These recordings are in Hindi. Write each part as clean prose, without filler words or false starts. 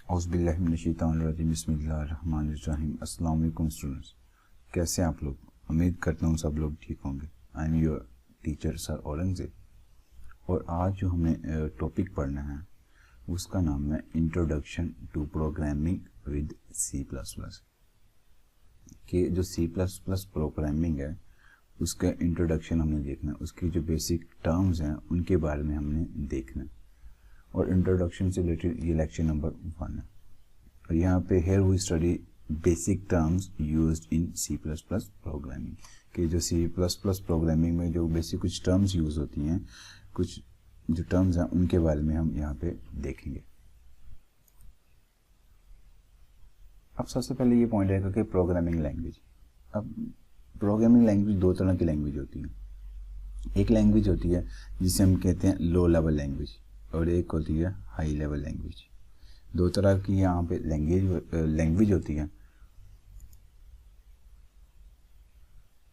औज़ुबिल्लाहिमिनश्शैतानिर्रजीम बिस्मिल्लाहिर्रहमानिर्रहीम। अस्सलाम वालेकुम स्टूडेंट्स, कैसे हैं आप लोग? उम्मीद करता हूँ सब लोग ठीक होंगे। I am your teacher sir Aurangzeb, और आज जो हमें टॉपिक पढ़ना है उसका नाम है introduction to programming with C plus plus. कि जो सी प्लस प्लस प्रोग्रामिंग है उसका इंट्रोडक्शन हमने देखना है, उसकी जो बेसिक टर्म्स हैं उनके बारे में हमने देखना है। और इंट्रोडक्शन से रिलेटेड ये लेक्चर नंबर 1 है। और यहाँ पे here we study basic terms used in C plus plus programming. कि जो सी प्लस प्लस प्रोग्रामिंग में जो बेसिक कुछ टर्म्स यूज़ होती हैं, कुछ जो टर्म्स हैं उनके बारे में हम यहाँ पे देखेंगे। अब सबसे पहले ये पॉइंट आएगा कि प्रोग्रामिंग लैंग्वेज। अब प्रोग्रामिंग लैंग्वेज दो तरह की लैंग्वेज होती है। एक लैंग्वेज होती है जिसे हम कहते हैं लो लेवल लैंग्वेज, और एक होती है हाई लेवल लैंग्वेज। दो तरह की यहाँ पे लैंग्वेज होती है।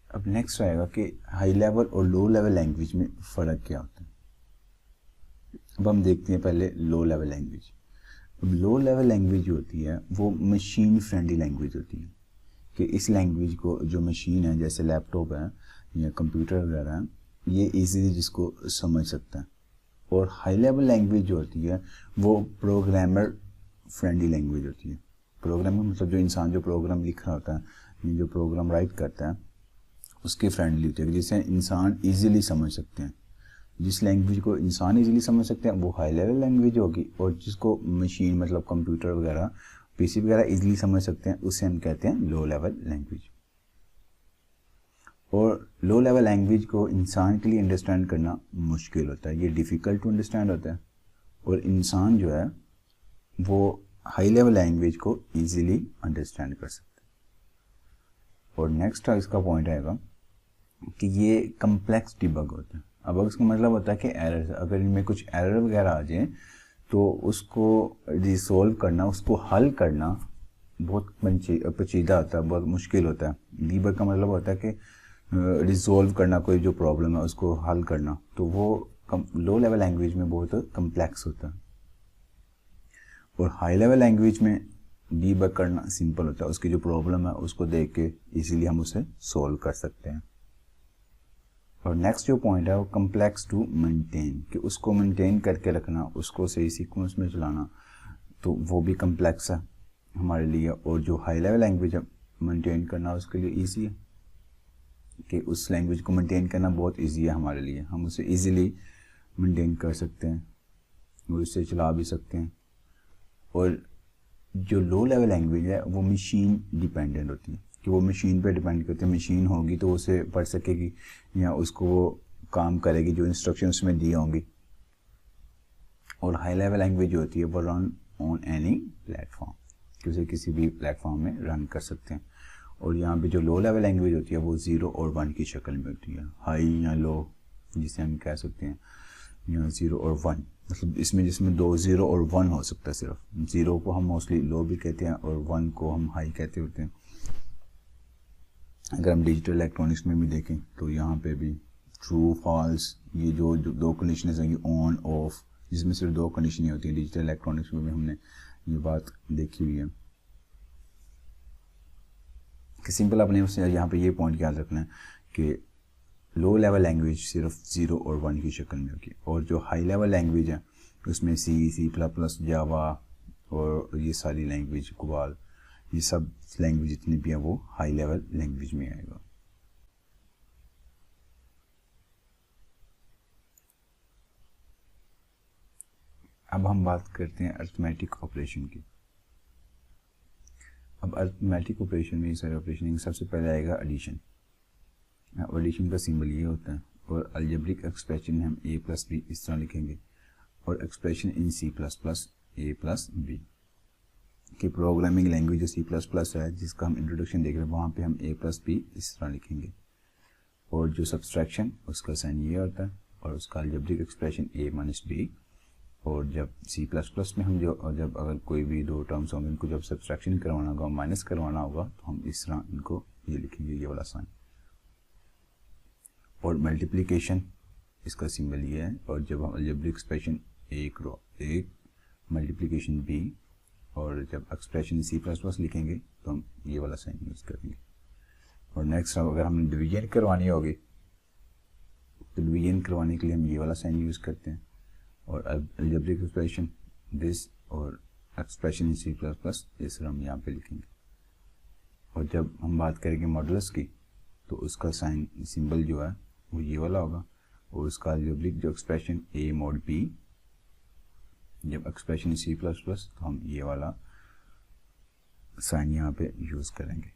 अब नेक्स्ट आएगा कि हाई लेवल और लो लेवल लैंग्वेज में फ़र्क क्या होता है। अब हम देखते हैं पहले लो लेवल लैंग्वेज। अब लो लेवल लैंग्वेज जो होती है वो मशीन फ्रेंडली लैंग्वेज होती है। कि इस लैंग्वेज को जो मशीन है, जैसे लैपटॉप है या कंप्यूटर वगैरह है, ये इजीली जिसको समझ सकता है। और हाई लेवल लैंग्वेज जो होती है वो प्रोग्रामर फ्रेंडली लैंग्वेज होती है। प्रोग्रामर मतलब जो इंसान जो प्रोग्राम लिख रहा होता है, जो प्रोग्राम राइट करता है, उसके फ्रेंडली होती है, जिसे इंसान इजीली समझ सकते हैं। जिस लैंग्वेज को इंसान इजीली समझ सकते हैं वो हाई लेवल लैंग्वेज होगी, और जिसको मशीन मतलब कंप्यूटर वगैरह पीसी वगैरह इजीली समझ सकते हैं उसे हम कहते हैं लो लेवल लैंग्वेज। और लो लेवल लैंग्वेज को इंसान के लिए अंडरस्टैंड करना मुश्किल होता है, ये डिफ़िकल्ट टू अंडरस्टैंड होता है। और इंसान जो है वो हाई लेवल लैंग्वेज को इजीली अंडरस्टैंड कर सकता है। और नेक्स्ट इसका पॉइंट आएगा कि ये कम्प्लेक्स डिबग होता है। अब इसका मतलब होता है कि एरर, अगर इनमें कुछ एरर वगैरह आ जाए तो उसको रिसोल्व करना, उसको हल करना बहुत पेचीदा होता है, बहुत मुश्किल होता है। डिबग का मतलब होता है कि रिजोल्व करना कोई जो प्रॉब्लम है उसको हल करना, तो वो लो लेवल लैंग्वेज में बहुत कम्प्लेक्स होता है। और हाई लेवल लैंग्वेज में डीबग करना सिंपल होता है, उसकी जो प्रॉब्लम है उसको देख के इजीली हम उसे सॉल्व कर सकते हैं। और नेक्स्ट जो पॉइंट है वो कम्प्लेक्स टू मेंटेन, कि उसको मेंटेन करके रखना, उसको सही सीक्वेंस में चलाना, तो वो भी कम्प्लेक्स है हमारे लिए। और जो हाई लेवल लैंग्वेज है मेंटेन करना उसके लिए ईजी है, कि उस लैंग्वेज को मेंटेन करना बहुत ईजी है हमारे लिए, हम उसे ईजिली मेंटेन कर सकते हैं और उससे चला भी सकते हैं। और जो लो लेवल लैंग्वेज है वो मशीन डिपेंडेंट होती है, कि वो मशीन पे डिपेंड करती है। मशीन होगी तो उसे पढ़ सकेगी या उसको वो काम करेगी जो इंस्ट्रक्शन उसमें दी होंगी। और हाई लेवल लैंग्वेज जो होती है वो रन ऑन एनी प्लेटफॉर्म, कि उसे किसी भी प्लेटफॉर्म में रन कर सकते हैं। और यहाँ पे जो लो लेवल लैंग्वेज होती है वो 0 और 1 की शक्ल में होती है, हाई या लो जिसे हम कह सकते हैं, या 0 और 1, मतलब इसमें जिसमें 2 0 और 1 हो सकता है। सिर्फ 0 को हम मोस्टली लो भी कहते हैं और 1 को हम हाई कहते होते हैं। अगर हम डिजिटल इलेक्ट्रॉनिक्स में भी देखें तो यहाँ पे भी ट्रू फॉल्स, ये जो दो कंडीशन हैं, ये ऑन ऑफ, जिसमें सिर्फ 2 कंडीशन होती हैं। डिजिटल इलेक्ट्रॉनिक्स में भी हमने ये बात देखी हुई है। कि सिंपल अपने यहाँ पे ये पॉइंट याद रखना है कि लो लेवल लैंग्वेज सिर्फ 0 और 1 की शक्ल में होगी, और जो हाई लेवल लैंग्वेज है उसमें सी प्लस प्लस, जावा और ये सारी लैंग्वेज, कुबाल, ये सब लैंग्वेज जितनी भी है वो हाई लेवल लैंग्वेज में आएगा। अब हम बात करते हैं अरिथमेटिक ऑपरेशन की। अब अरिथमेटिक ऑपरेशन में ये सारे ऑपरेशन, सबसे पहले आएगा एडिशन। एडिशन का सिंबल ये होता है। और अलजेब्रिक एक्सप्रेशन हम a प्लस बी इस तरह लिखेंगे। और expression in C plus plus a plus b, कि प्रोग्रामिंग लैंग्वेज जो सी प्लस प्लस है जिसका हम इंट्रोडक्शन देख रहे हैं वहाँ पे हम a प्लस बी इस तरह लिखेंगे। और जो सब्सट्रैक्शन उसका साइन ये होता है, और उसका algebraic expression a minus b. और जब सी प्लस प्लस में हम जब अगर कोई भी 2 टर्म्स होंगे उनको जब सब्सट्रैक्शन करवाना होगा, माइनस करवाना होगा, तो हम इस तरह इनको ये लिखेंगे, ये वाला साइन। और मल्टीप्लिकेशन इसका सिंबल ये है। और जब हम अलजेब्रिक एक्सप्रेशन एक मल्टीप्लिकेशन बी, और जब एक्सप्रेशन C++ लिखेंगे तो हम ये वाला साइन यूज़ करेंगे। और नेक्स्ट अगर हमने डिवीजन करवानी होगी तो डिवीजन करवाने के लिए हम ये वाला साइन यूज़ करते हैं। और अलजेब्रिक एक्सप्रेशन दिस और एक्सप्रेशन C++ ये सर हम यहाँ पे लिखेंगे। और जब हम बात करेंगे मॉडुलस की तो उसका साइन सिंबल जो है वो ये वाला होगा। और उसका अलजेब्रिक जो एक्सप्रेशन A mod B, जब एक्सप्रेशन C++ तो हम ये वाला साइन यहाँ पे यूज़ करेंगे।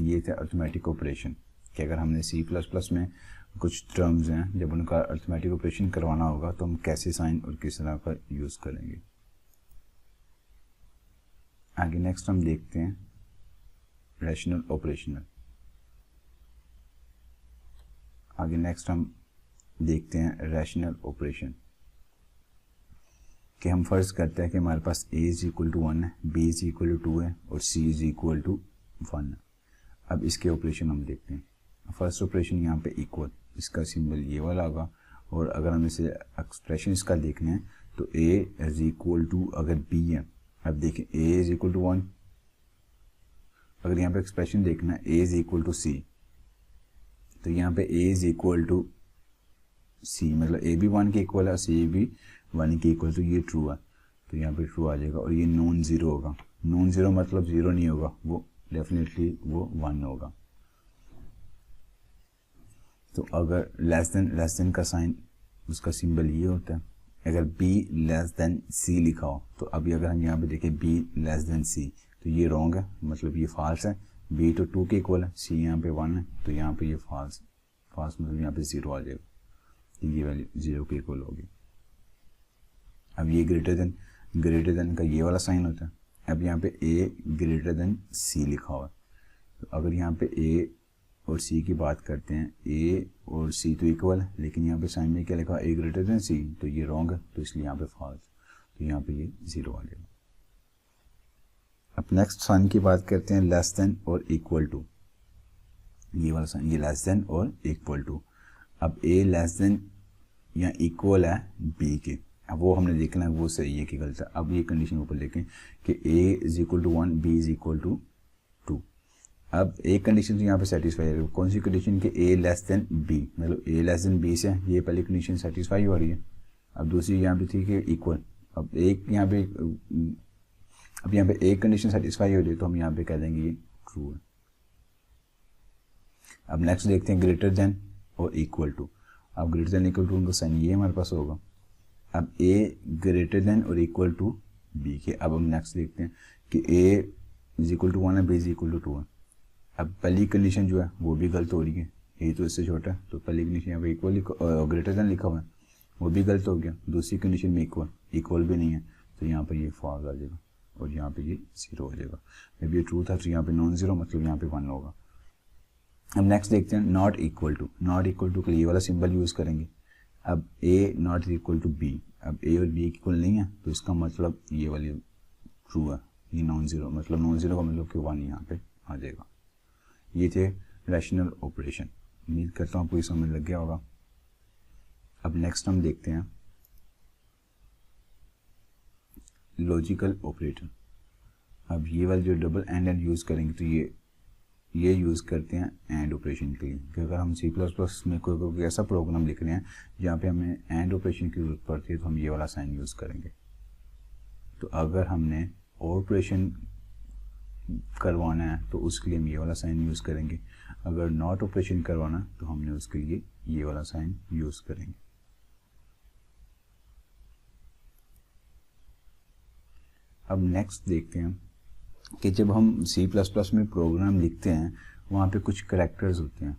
ये थे अर्थमेटिक ऑपरेशन कि अगर हमने C++ में कुछ टर्म्स हैं जब उनका अर्थमेटिक ऑपरेशन करवाना होगा तो हम कैसे साइन और किस तरह का यूज़ करेंगे। आगे नेक्स्ट हम देखते हैं रैशनल ऑपरेशनल। आगे नेक्स्ट हम देखते हैं रैशनल ऑपरेशन कि हम फर्ज करते हैं कि हमारे पास a इज इक्वल टू 1 है, b इज इक्वल टू 2 है और c इज इक्वल टू 1 है। अब इसके ऑपरेशन हम देखते हैं। फर्स्ट ऑपरेशन यहाँ पे इक्वल, इसका सिंबल ये वाला होगा। और अगर हम इसे एक्सप्रेशन इसका देखना है तो a इज इक्वल टू अगर b है, अब देखें a इज इक्वल टू 1, अगर यहाँ पे एक्सप्रेशन देखना है a is equal to c तो यहाँ पे a is equal to c, मतलब a भी 1 के इक्वल है और c भी 1 के इक्वल, तो ये ट्रू है तो यहाँ पे ट्रू आ जाएगा। और ये नॉन ज़ीरो होगा, नॉन ज़ीरो मतलब ज़ीरो नहीं होगा, वो डेफिनेटली वो 1 होगा। तो अगर लेस देन का साइन उसका सिंबल ये होता है। अगर b लेस देन c लिखा हो तो अभी अगर हम यहाँ पे देखें b लेस देन c तो ये रॉन्ग है, मतलब ये फॉल्स है। b तो 2 के इक्वल है, c यहाँ पे 1 है तो यहाँ पे ये फॉल्स मतलब यहाँ पे 0 आ जाएगा, ये वैल्यू 0 के इक्वल होगी। अब ये ग्रेटर देन का ये वाला साइन होता है। अब यहाँ पे a ग्रेटर देन c लिखा हुआ है तो अगर यहाँ पे a और c की बात करते हैं, a और c तो इक्वल है लेकिन यहाँ पे साइन में क्या लिखा है a ग्रेटर देन c, तो ये रॉन्ग है तो इसलिए यहाँ पे फॉल्स, तो यहाँ पे ये 0 आ जाएगा। अब नेक्स्ट साइन की बात करते हैं लेस देन और इक्वल टू, ये वाला साइन, ये लेस देन और इक्वल टू। अब a लेस देन या इक्वल है b के, अब वो हमने देखना है वो सही है कि गलत है। अब ये कंडीशन ऊपर देखें कि a is equal to 1, b is equal to 2। अब एक कंडीशन तो यहाँ पे सेटिस्फाई है, कौन सी कंडीशन कि a लेस देन b, मतलब a लेस देन b से ये पहली कंडीशन सेटिस्फाई हो रही है। अब दूसरी यहाँ पे थी कि इक्वल, अब यहाँ पे एक कंडीशन सेटिस्फाई हो रही है तो हम यहाँ पे कह देंगे ये ट्रू है। अब नेक्स्ट देखते हैं ग्रेटर देन और इक्वल टू। अब ग्रेटर देन इक्वल टू उनका साइन ये हमारे पास होगा। अब a ग्रेटर देन और इक्वल टू b के। अब हम नेक्स्ट देखते हैं कि a इज इक्वल टू 1 है, b इज इक्वल टू 2 है। अब पहली कंडीशन जो है वो भी गलत हो रही है, a तो इससे छोटा है तो पहली कंडीशन यहाँ पे इक्वल ग्रेटर देन लिखा हुआ है वो भी गलत हो गया। दूसरी कंडीशन में इक्वल भी नहीं है तो यहाँ पर ये फॉल्स आ जाएगा और यहाँ पे ये 0 हो जाएगा। जब ये ट्रू था तो यहाँ पे नॉन ज़ीरो मतलब यहाँ पे 1 होगा। अब नेक्स्ट देखते हैं not equal to. Not equal to के लिए ये वाला सिंबल यूज़ करेंगे। अब a not equal to b, अब a और b इक्वल नहीं है तो इसका मतलब ये वाली ट्रू है, ये नॉन ज़ीरो, मतलब नॉन ज़ीरो का मतलब कि 1 यहाँ पे आ जाएगा। ये थे रैशनल ऑपरेशन। उम्मीद करता हूँ आपको ये समझ लग गया होगा। अब नेक्स्ट हम देखते हैं लॉजिकल ऑपरेटर। अब ये वाले जो डबल एंड यूज़ करेंगे तो ये यूज़ करते हैं एंड ऑपरेशन के लिए कि अगर हम C++ में कोई ऐसा प्रोग्राम लिख रहे हैं जहाँ पे हमें एंड ऑपरेशन की ज़रूरत पड़ती है तो हम ये वाला साइन यूज़ करेंगे। तो अगर हमने ऑपरेशन करवाना है तो उसके लिए हम ये वाला साइन यूज़ करेंगे। अगर नॉट ऑपरेशन करवाना तो हमने उसके लिए ये वाला साइन यूज़ करेंगे। अब नेक्स्ट देखते हैं कि जब हम C++ में प्रोग्राम लिखते हैं वहाँ पे कुछ करैक्टर्स होते हैं,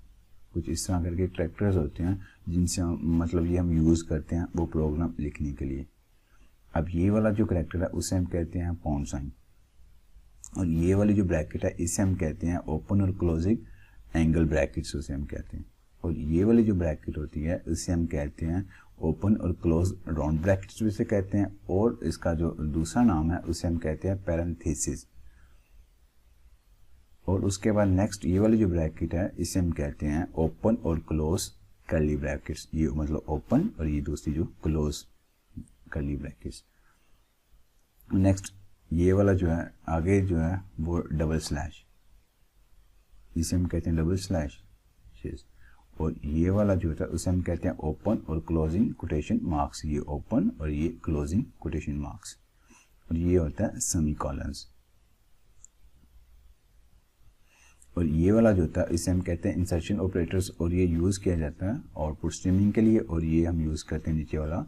कुछ इस तरह करके करैक्टर्स होते हैं जिनसे मतलब ये हम यूज़ करते हैं वो प्रोग्राम लिखने के लिए। अब ये वाला जो करैक्टर है उसे हम कहते हैं पाउंड साइन, और ये वाली जो ब्रैकेट है इसे हम कहते हैं ओपन और क्लोजिंग एंगल ब्रैकेट्स उसे हम कहते हैं। और ये वाली जो ब्रैकेट होती है उसे हम कहते हैं ओपन और क्लोज राउंड ब्रैकेट्स भी इसे कहते हैं, और इसका जो दूसरा नाम है उसे हम कहते हैं पैरेंथेसिस। और उसके बाद नेक्स्ट ये वाली जो ब्रैकेट है इसे हम कहते हैं ओपन और क्लोज कर्ली ब्रैकेट्स, ये मतलब ओपन और ये दूसरी जो क्लोज कर्ली ब्रैकेट्स। नेक्स्ट ये वाला जो है आगे जो है वो डबल स्लैश, इसे हम कहते हैं डबल स्लैश, और ये वाला जो होता है उसे हम कहते हैं ओपन और क्लोजिंग कोटेशन मार्क्स, ये ओपन और ये क्लोजिंग कोटेशन मार्क्स, और ये होता है सेमीकोलंस। और ये वाला जो होता है इसे हम कहते हैं इंसर्शन ऑपरेटर्स, और ये यूज़ किया जाता है आउटपुट स्ट्रीमिंग के लिए, और ये हम यूज़ करते हैं नीचे वाला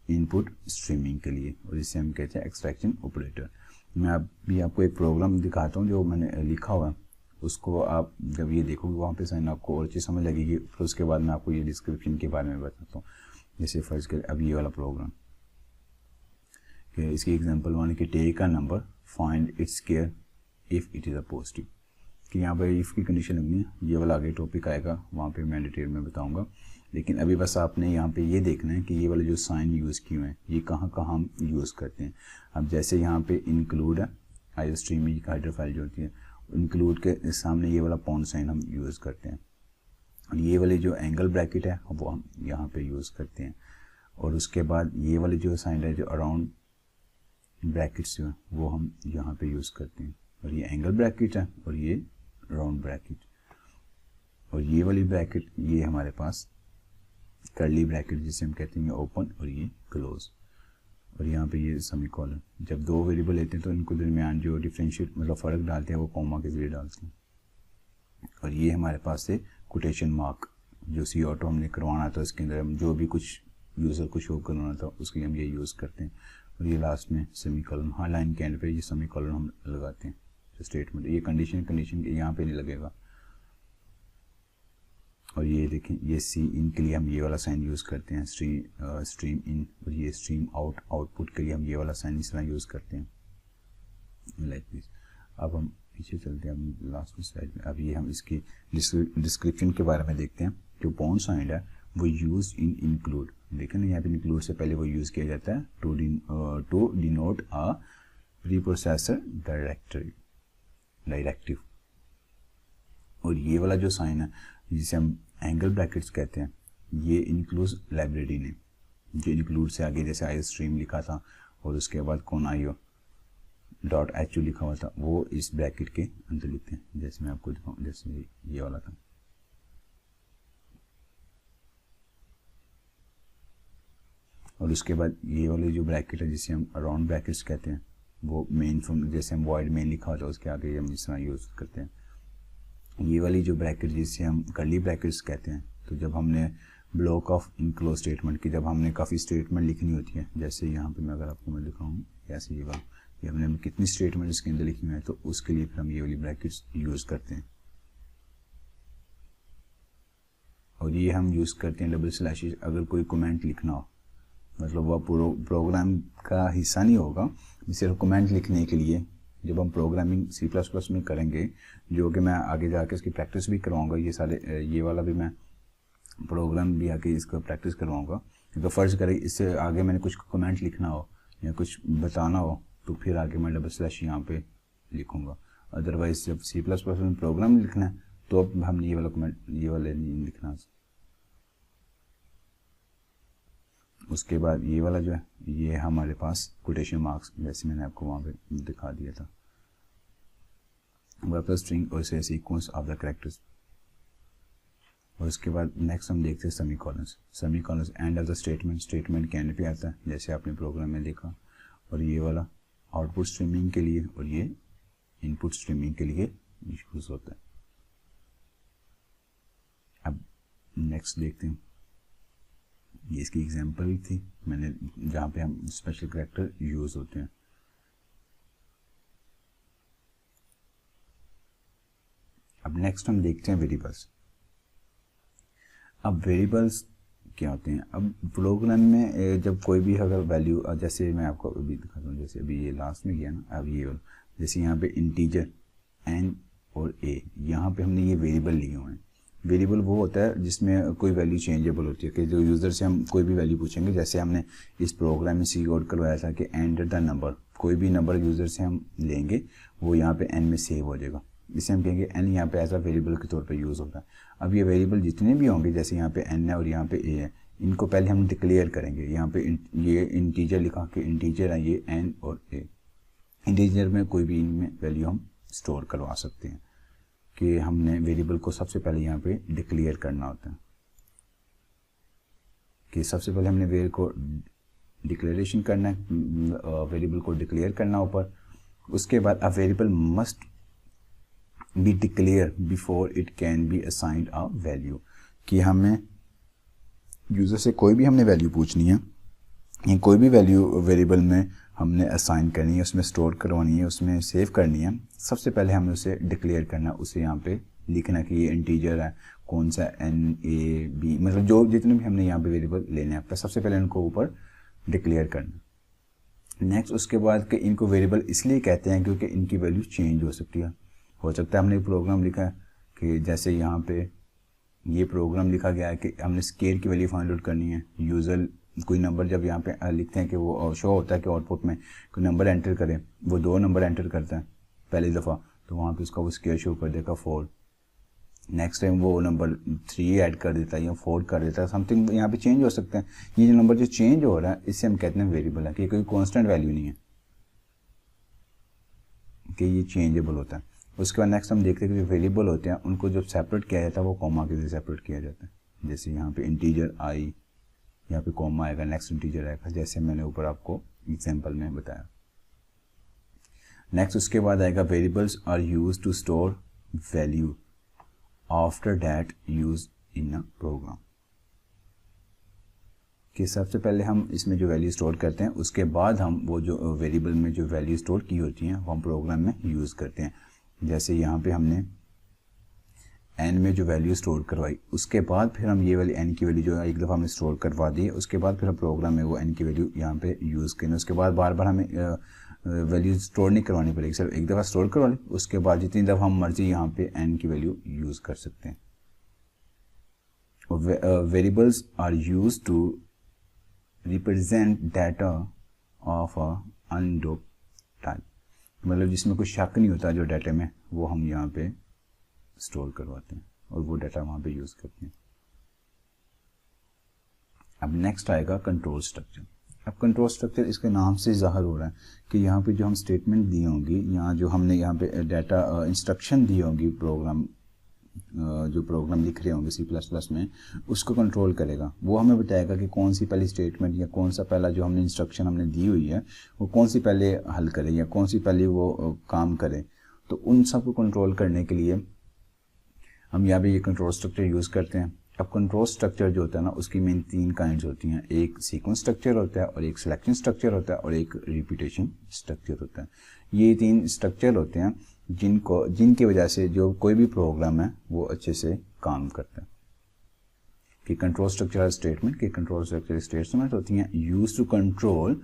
इनपुट स्ट्रीमिंग के लिए, और इसे हम कहते हैं एक्सट्रैक्शन ऑपरेटर। मैं अभी आपको एक प्रोग्राम दिखाता हूँ जो मैंने लिखा हुआ है, उसको आप जब ये देखोगे वहाँ पे साइन आपको और चीज़ समझ लगेगी, फिर उसके बाद मैं आपको ये डिस्क्रिप्शन के बारे में बताता हूँ। जैसे फर्ज कर अब ये वाला प्रोग्राम कि इसकी एग्जांपल वन कि take a number find its square if it is a positive, कि यहाँ पर इफ़ की कंडीशन लगनी है। ये वाला आगे टॉपिक आएगा, वहाँ पे मैं डिटेल में बताऊँगा, लेकिन अभी बस आपने यहाँ पे ये देखना है कि ये वाले जो साइन यूज़ किए हैं ये कहाँ कहाँ हम यूज़ करते हैं। अब जैसे यहाँ पे इंक्लूड है आई स्ट्रीम में हाइडर फाइल जो होती है, इंक्लूड के सामने ये वाला पाउंड साइन हम यूज़ करते हैं, और ये वाले जो एंगल ब्रैकेट है वो हम यहाँ पे यूज़ करते हैं, और उसके बाद ये वाले जो साइन है जो अराउंड ब्रैकेट्स जो है वो हम यहाँ पे यूज़ करते हैं, और ये एंगल ब्रैकेट है और ये राउंड ब्रैकेट, और ये वाली ब्रैकेट ये हमारे पास कर्ली ब्रैकेट जिसे हम कहते हैं ओपन और ये क्लोज, और यहाँ पे ये सेमीकोलन। जब दो वेरिएबल लेते हैं तो इनको दरमियान जो डिफरेंशिएट मतलब फ़र्क डालते हैं वो कॉमा के जरिए डालते हैं, और ये हमारे पास है कोटेशन मार्क जो सी ऑटो हमने करवाना था, उसके अंदर हम जो भी कुछ यूज़र को शो करवाना था उसके लिए हम ये यूज़ करते हैं, और ये लास्ट में सेमीकोलन, हाँ लाइन के एंड पे ये सेमीकोलन हम लगाते हैं स्टेटमेंट, ये कंडीशन के यहाँ पे नहीं लगेगा। और ये देखें ये सी इन के लिए हम ये वाला साइन यूज़ करते हैं, स्ट्रीम इन, और ये स्ट्रीम आउट आउटपुट के लिए हम ये वाला साइन इस तरह यूज़ करते हैं लाइक दिस। अब हम पीछे चलते हैं अपनी लास्ट स्लाइड में। अब ये हम इसकी डिस्क्रिप्शन के बारे में देखते हैं। जो पाउंड साइन है वो यूज इन इंक्लूड, देखें ना यहाँ पे इंक्लूड से पहले वो यूज़ किया जाता है to denote a preprocessor directive, और ये वाला जो साइन है जिसे हम एंगल ब्रैकेट्स कहते हैं ये इंक्लूड लाइब्रेरी ने, जो इंक्लूड से आगे जैसे आई स्ट्रीम लिखा था और उसके बाद कौन आईओ डॉट एच लिखा हुआ था वो इस ब्रैकेट के अंदर लिखते हैं। जैसे मैं आपको दिखाऊँ, जैसे ये वाला था, और उसके बाद ये वाले जो ब्रैकेट है जिसे हम राउंड ब्रैकेट्स कहते हैं वो मेन फंक्शन, जैसे हम वॉइड मेन लिखा होता है उसके आगे हम इस तरह यूज़ करते हैं। ये वाली जो ब्रैकेट जिसे हम कर्ली ब्रैकेट्स कहते हैं, तो जब हमने ब्लॉक ऑफ इनक्लोज स्टेटमेंट की जब हमने काफ़ी स्टेटमेंट लिखनी होती है, जैसे यहाँ पे मैं अगर आपको मैं दिखाऊँ ऐसे ये वाला, ये हमने कितनी स्टेटमेंट इसके अंदर लिखनी है तो उसके लिए फिर हम ये वाली ब्रैकेट्स यूज़ करते हैं। और ये हम यूज़ करते हैं डबल स्लैशेस अगर कोई कमेंट लिखना हो, मतलब वह प्रोग्राम का हिस्सा नहीं होगा, सिर्फ कमेंट लिखने के लिए। जब हम प्रोग्रामिंग C++ में करेंगे, जो कि मैं आगे जाके इसकी प्रैक्टिस भी करवाऊंगा, ये सारे ये वाला भी मैं प्रोग्राम भी आके इसका प्रैक्टिस करवाऊंगा। तो फ़र्ज़ करें इससे आगे मैंने कुछ कमेंट लिखना हो या कुछ बताना हो तो फिर आगे मैं डबल स्लैश यहाँ पे लिखूँगा। अदरवाइज जब C++ में प्रोग्राम लिखना है तो अब हम ये वाला कमेंट ये वाले नहीं लिखना। उसके बाद ये वाला जो है ये हमारे पास कोटेशन मार्क्स, जैसे मैंने आपको वहाँ पे दिखा दिया था, वापस स्ट्रिंग और से सीक्वेंस ऑफ द कैरेक्टर्स। और उसके बाद नेक्स्ट हम देखते हैं सेमीकोलंस एंड ऑफ द स्टेटमेंट के एंड पे आता है, जैसे आपने प्रोग्राम में देखा। और ये वाला आउटपुट स्ट्रीमिंग के लिए और ये इनपुट स्ट्रीमिंग के लिए यूज होता है। अब नेक्स्ट देखते हैं, ये इसकी एग्जांपल थी मैंने जहाँ पे हम स्पेशल कैरेक्टर यूज होते हैं। अब नेक्स्ट हम देखते हैं वेरिएबल्स। अब वेरिएबल्स क्या होते हैं? अब प्रोग्राम में जब कोई भी अगर वैल्यू, जैसे मैं आपको अभी दिखाता हूँ, जैसे अभी ये लास्ट में गया ना, अब ये वाला जैसे यहाँ पे इंटीजर n और a, यहाँ पे हमने ये वेरिएबल लिए हुए हैं। वेरिएबल वो होता है जिसमें कोई वैल्यू चेंजेबल होती है, कि जो यूज़र से हम कोई भी वैल्यू पूछेंगे, जैसे हमने इस प्रोग्राम में सी कोड करवाया था कि एंटर द नंबर, कोई भी नंबर यूज़र से हम लेंगे वो यहाँ पे n में सेव हो जाएगा, इसे हम कहेंगे n यहाँ पे एज अ वेरिएबल के तौर पे यूज़ होता है। अब ये वेरिएबल जितने भी होंगे, जैसे यहाँ पे n है और यहाँ पे a है, इनको पहले हम डिक्लेयर करेंगे। यहाँ पे ये इंटीजर लिखा कि इंटीजर है ये n और a, इंटीजर में कोई भी इनमें वैल्यू हम स्टोर करवा सकते हैं कि हमने वेरिएबल को सबसे पहले यहाँ पे डिक्लेयर करना होता है कि सबसे पहले हमने वेरिएबल को डिक्लेरेशन करना है, वेरिएबल को डिक्लेयर करना ऊपर। उसके बाद a variable must be declare before it can be assigned a value, कि हमें यूज़र से कोई भी हमने वैल्यू पूछनी है या कोई भी वैल्यू वेरिएबल में हमने असाइन करनी है, उसमें स्टोर करवानी है, उसमें सेव करनी है, सबसे पहले हमें उसे डिक्लेयर करना, उसे यहाँ पे लिखना कि ये इंटीजर है, कौन सा NAB, मतलब जो जितने भी हमने यहाँ पे वेरिएबल लेने हैं सबसे पहले उनको ऊपर डिक्लेयर करना। नेक्स्ट उसके बाद कि इनको वेरिएबल इसलिए कहते हैं क्योंकि इनकी वैल्यू चेंज हो सकती है। हो सकता है हमने प्रोग्राम लिखा है कि जैसे यहाँ पे ये प्रोग्राम लिखा गया है कि हमने स्केल की वैल्यू फाइंड आउट करनी है। यूजर कोई नंबर जब यहाँ पे लिखते हैं कि वो शो होता है कि आउटपुट में कोई नंबर एंटर करें, वो 2 नंबर एंटर करता है पहली दफ़ा, तो वहाँ पे उसका वो स्केल शो कर देगा 4। नेक्स्ट टाइम वो नंबर 3 ऐड कर देता है या 4 कर देता है, समथिंग यहाँ पे चेंज हो सकता है। ये जो नंबर जो चेंज हो रहा है इससे हम कहते हैं वेरिएबल है, कि कोई कॉन्स्टेंट वैल्यू नहीं है, कि ये चेंजेबल होता है। उसके बाद नेक्स्ट हम देखते हैं कि जो वेरिएबल होते हैं उनको जब सेपरेट किया जाता है वो कॉमा के जरिए सेपरेट किया जाता है। जैसे यहाँ पे इंटीजर I, यहाँ पे कॉमा आएगा, नेक्स्ट इंटीजर आएगा, जैसे मैंने ऊपर आपको एग्जांपल में बताया। नेक्स्ट उसके बाद आएगा variables are used to store value after that use in a program, कि सबसे पहले हम इसमें जो वैल्यू स्टोर करते हैं उसके बाद हम वो जो वेरिएबल में जो वैल्यू स्टोर की होती हैं वो हम प्रोग्राम में यूज़ करते हैं। जैसे यहाँ पे हमने n में जो वैल्यू स्टोर करवाई, उसके बाद फिर हम ये वाली n की वैल्यू जो है एक दफ़ा हमने स्टोर करवा दी है, उसके बाद फिर हम प्रोग्राम में वो n की वैल्यू यहाँ पे यूज़ करें। उसके बाद बार बार हमें वैल्यू स्टोर नहीं करवानी पड़ेगी, सिर्फ एक दफ़ा स्टोर करवा ली, उसके बाद जितनी दफ़ा हम मर्जी यहाँ पे n की वैल्यू यूज़ कर सकते हैं। Variables are used to represent data of a undope type, मतलब जिसमें कोई शक नहीं होता जो डाटा में, वो हम यहाँ पे स्टोर करवाते हैं और वो डाटा वहाँ पे यूज़ करते हैं। अब नेक्स्ट आएगा कंट्रोल स्ट्रक्चर। अब कंट्रोल स्ट्रक्चर इसके नाम से ज़ाहिर हो रहा है कि यहाँ पे जो हम स्टेटमेंट दी होंगी, यहाँ जो हमने यहाँ पे डाटा इंस्ट्रक्शन दी होंगी, प्रोग्राम जो प्रोग्राम लिख रहे होंगे C++ में, उसको कंट्रोल करेगा। वो हमें बताएगा कि कौन सी पहली स्टेटमेंट या कौन सा पहला जो हमने इंस्ट्रक्शन हमने दी हुई है वो कौन सी पहले हल करे या कौन सी पहले वो काम करे। तो उन सब को कंट्रोल करने के लिए हम यहाँ पे ये कंट्रोल स्ट्रक्चर यूज़ करते हैं। अब कंट्रोल स्ट्रक्चर जो होता है ना, उसकी मेन 3 काइंड्स होती हैं। एक सीक्वेंस स्ट्रक्चर होता है और एक सिलेक्शन स्ट्रक्चर होता है और एक रिपीटेशन स्ट्रक्चर होता है। ये 3 स्ट्रक्चर होते हैं जिनकी वजह से जो कोई भी प्रोग्राम है वो अच्छे से काम करता है। कि कंट्रोल स्ट्रक्चर स्टेटमेंट, कि कंट्रोल स्ट्रक्चर स्टेटमेंट होती हैं use to control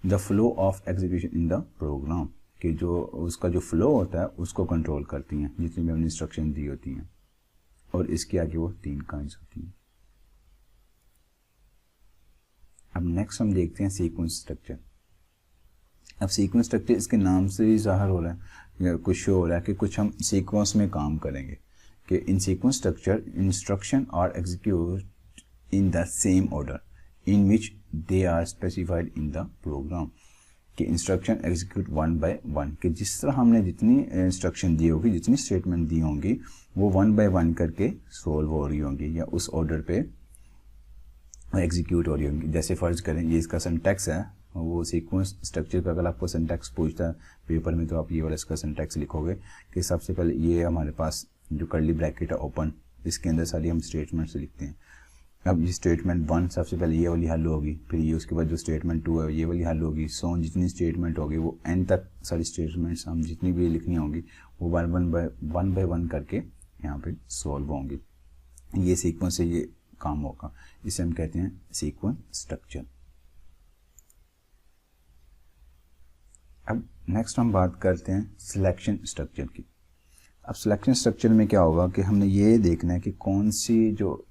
the flow of execution in the program, कि जो उसका जो फ्लो होता है उसको कंट्रोल करती हैं जितनी भी हमने इंस्ट्रक्शन दी होती हैं। और इसके आगे वो 3 काइंड्स होती हैं। अब नेक्स्ट हम देखते हैं सीक्वेंस स्ट्रक्चर। अब सीक्वेंस स्ट्रक्चर इसके नाम से ही ज़ाहिर हो रहा है या कुछ शो हो रहा है कि कुछ हम सीक्वेंस में काम करेंगे, कि in sequence structure instruction are execute in the same order in which they are specified in the program, कि इंस्ट्रक्शन एग्जीक्यूट 1 by 1, कि जिस तरह हमने जितनी इंस्ट्रक्शन दी होगी, जितनी स्टेटमेंट दी होंगी, वो 1 by 1 करके सोल्व हो रही होंगी या उस ऑर्डर पे एग्जीक्यूट हो रही होंगी। जैसे फ़र्ज़ करें ये इसका सिंटैक्स है, वो सीक्वेंस स्ट्रक्चर का अगर आपको सिंटैक्स पूछता है पेपर में तो आप ये वाला इसका सिंटैक्स लिखोगे कि सबसे पहले ये हमारे पास जो कर्ली ब्रैकेट है ओपन, इसके अंदर सारी हम स्टेटमेंट्स लिखते हैं। अब ये स्टेटमेंट 1 सबसे पहले ये वाली हल होगी, फिर ये उसके बाद जो स्टेटमेंट 2 है ये वाली हल होगी, सो जितनी स्टेटमेंट होगी वो एंड तक सारी स्टेटमेंट्स हम जितनी भी लिखनी होंगी वो 1 by 1 करके यहाँ पे सॉल्व होंगी। ये सीक्वेंस से ये काम होगा, इसे हम कहते हैं सीक्वेंस स्ट्रक्चर। अब नेक्स्ट हम बात करते हैं सिलेक्शन स्ट्रक्चर की। अब सिलेक्शन स्ट्रक्चर में क्या होगा कि हमने ये देखना है कि कौन सी जो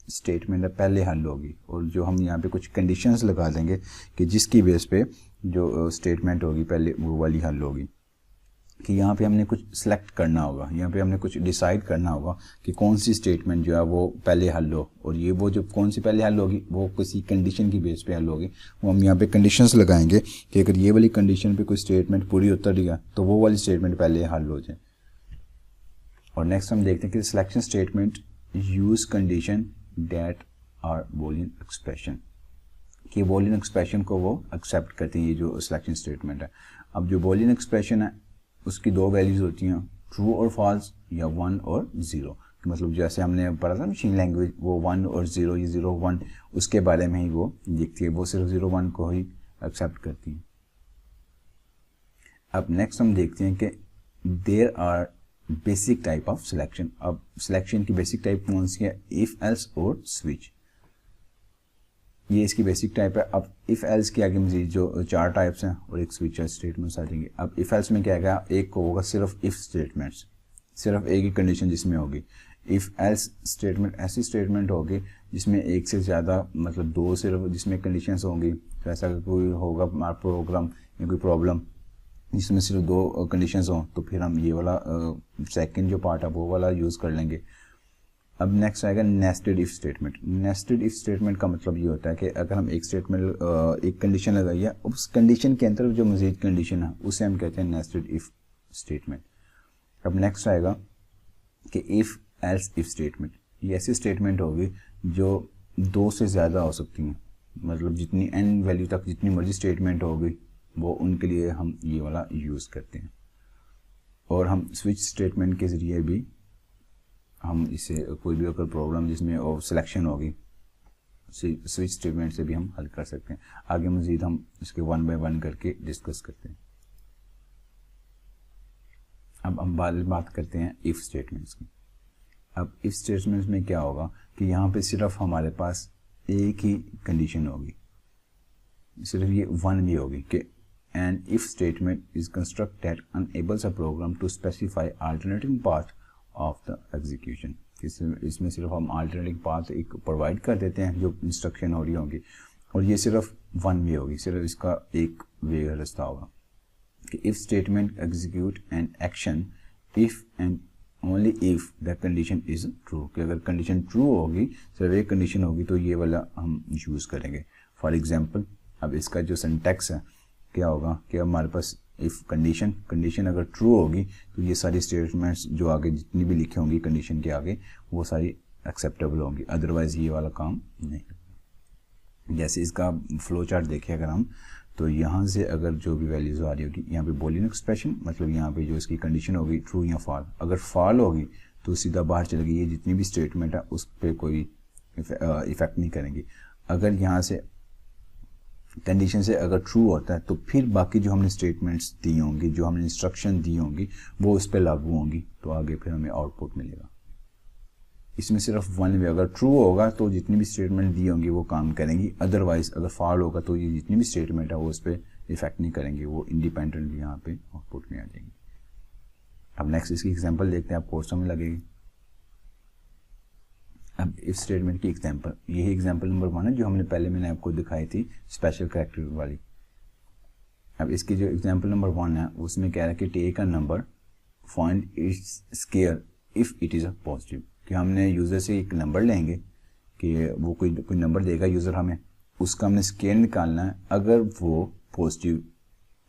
स्टेटमेंट है पहले हल होगी, और जो हम यहाँ पे कुछ कंडीशंस लगा देंगे कि जिसकी बेस पे जो स्टेटमेंट होगी पहले वो वाली हल होगी। कि यहाँ पे हमने कुछ सेलेक्ट करना होगा, यहाँ पे हमने कुछ डिसाइड करना होगा कि कौन सी स्टेटमेंट जो है वो पहले हल हो, और ये वो जो कौन सी पहले हल होगी वो किसी कंडीशन की बेस पे हल होगी। वो हम यहाँ पे कंडीशंस लगाएंगे कि अगर ये वाली कंडीशन पे कोई स्टेटमेंट पूरी उतर रही है तो वो वाली स्टेटमेंट पहले हल हो जाए। और नेक्स्ट हम देखते हैं कि selection statement use condition that are boolean expression, कि बूलियन एक्सप्रेशन को वो एक्सेप्ट करती है, ये जो सिलेक्शन स्टेटमेंट है। अब जो बूलियन एक्सप्रेशन है उसकी दो वैल्यूज होती हैं, ट्रू और फॉल्स, या 1 और 0। मतलब जैसे हमने पढ़ा था मशीन लैंग्वेज, वो 1 और 0, ये 0 1 उसके बारे में ही वो लिखती है, वो सिर्फ 0 1 को ही एक्सेप्ट करती है। अब नेक्स्ट हम देखते हैं कि there are basic type of selection. अब सिलेक्शन की बेसिक टाइप कौन सी है? इफ एल्स और स्विच, ये इसकी बेसिक टाइप है। अब इफ एल्स के आगे मजीद जो 4 टाइप्स हैं और एक स्विच स्टेटमेंट्स आ जाएंगे। अब इफ एल्स में क्या है, एक को होगा सिर्फ इफ स्टेटमेंट्स, सिर्फ एक ही कंडीशन जिसमें होगी। इफ एल्स स्टेटमेंट ऐसी स्टेटमेंट होगी जिसमें एक से ज़्यादा, मतलब 2 सिर्फ जिसमें कंडीशंस होंगी। तो ऐसा कोई होगा हमारा प्रोग्राम या कोई प्रॉब्लम जिसमें सिर्फ 2 कंडीशंस हों, तो फिर हम ये वाला सेकंड जो पार्ट है वो वाला यूज़ कर लेंगे। अब नेक्स्ट आएगा nested if statement. Nested if statement का मतलब ये होता है कि अगर हम एक स्टेटमेंट एक कंडीशन लगाई है, उस कंडीशन के अंदर जो मजीद कंडीशन है उसे हम कहते हैं नेस्टेड इफ स्टेटमेंट। अब नेक्स्ट आएगा कि इफ एल्स इफ स्टेटमेंट। ये ऐसी स्टेटमेंट होगी जो 2 से ज़्यादा हो सकती हैं, मतलब जितनी एन वैल्यू तक जितनी मर्जी स्टेटमेंट होगी वो उनके लिए हम ये वाला यूज़ करते हैं। और हम स्विच स्टेटमेंट के ज़रिए भी हम इसे कोई भी अगर प्रॉब्लम जिसमें सिलेक्शन होगी स्विच स्टेटमेंट से भी हम हल कर सकते हैं। आगे मज़ीद हम इसके 1 बाय 1 करके डिस्कस करते हैं। अब हम बात करते हैं इफ़ स्टेटमेंट्स की। अब इफ़ स्टेटमेंट्स में क्या होगा कि यहाँ पे सिर्फ हमारे पास एक ही कंडीशन होगी, सिर्फ ये 1 भी होगी कि an if statement is construct that enables a program to specify alternative path of the execution. इसमें सिर्फ हम अल्टरनेटिव पाथ एक प्रोवाइड कर देते हैं जो इंस्ट्रक्शन हो रही होंगी, और ये सिर्फ 1 वे होगी, सिर्फ इसका एक वे रास्ता होगा कि if statement execute an action if and only if the condition is true, कि अगर कंडीशन ट्रू होगी, सिर्फ एक कंडीशन होगी तो ये वाला हम यूज़ करेंगे। फॉर एग्जांपल अब इसका जो सिंटैक्स है क्या होगा कि हमारे पास इफ़ कंडीशन अगर ट्रू होगी तो ये सारी स्टेटमेंट्स जो आगे जितनी भी लिखी होंगी कंडीशन के आगे वो सारी एक्सेप्टेबल होंगी, अदरवाइज़ ये वाला काम नहीं। जैसे इसका फ्लो चार्ट देखें अगर हम, तो यहाँ से अगर जो भी वैल्यूज़ आ रही होगी, यहाँ पे बूलियन एक्सप्रेशन मतलब यहाँ पे जो इसकी कंडीशन होगी ट्रू या फॉल, अगर फॉल होगी तो सीधा बाहर चलेगी, ये जितनी भी स्टेटमेंट है उस पर कोई इफ़ेक्ट नहीं करेंगी। अगर यहाँ से कंडीशन से अगर ट्रू होता है तो फिर बाकी जो हमने स्टेटमेंट्स दी होंगी, जो हमने इंस्ट्रक्शन दी होंगी वो उस पर लागू होंगी, तो आगे फिर हमें आउटपुट मिलेगा। इसमें सिर्फ 1 वे, अगर ट्रू होगा तो जितनी भी स्टेटमेंट दी होंगी वो काम करेंगी, अदरवाइज अगर फॉल होगा तो ये जितनी भी स्टेटमेंट है वो उस पर इफेक्ट नहीं करेंगी, वो इंडिपेंडेंटली यहाँ पे आउटपुट में आ जाएंगी। अब नेक्स्ट इसकी एग्जांपल देखते हैं, आपको समझ लगेगी। अब इफ स्टेटमेंट की एग्जांपल, यही एग्जांपल नंबर 1 है जो हमने पहले मैंने आपको दिखाई थी स्पेशल कैरेक्टर वाली। अब इसकी जो एग्जांपल नंबर 1 है उसमें कह रहा है कि take a number find its square if it is a positive, कि हमने यूज़र से एक नंबर लेंगे कि वो कोई नंबर देगा यूज़र हमें, उसका हमने स्केयर निकालना है अगर वो पॉजिटिव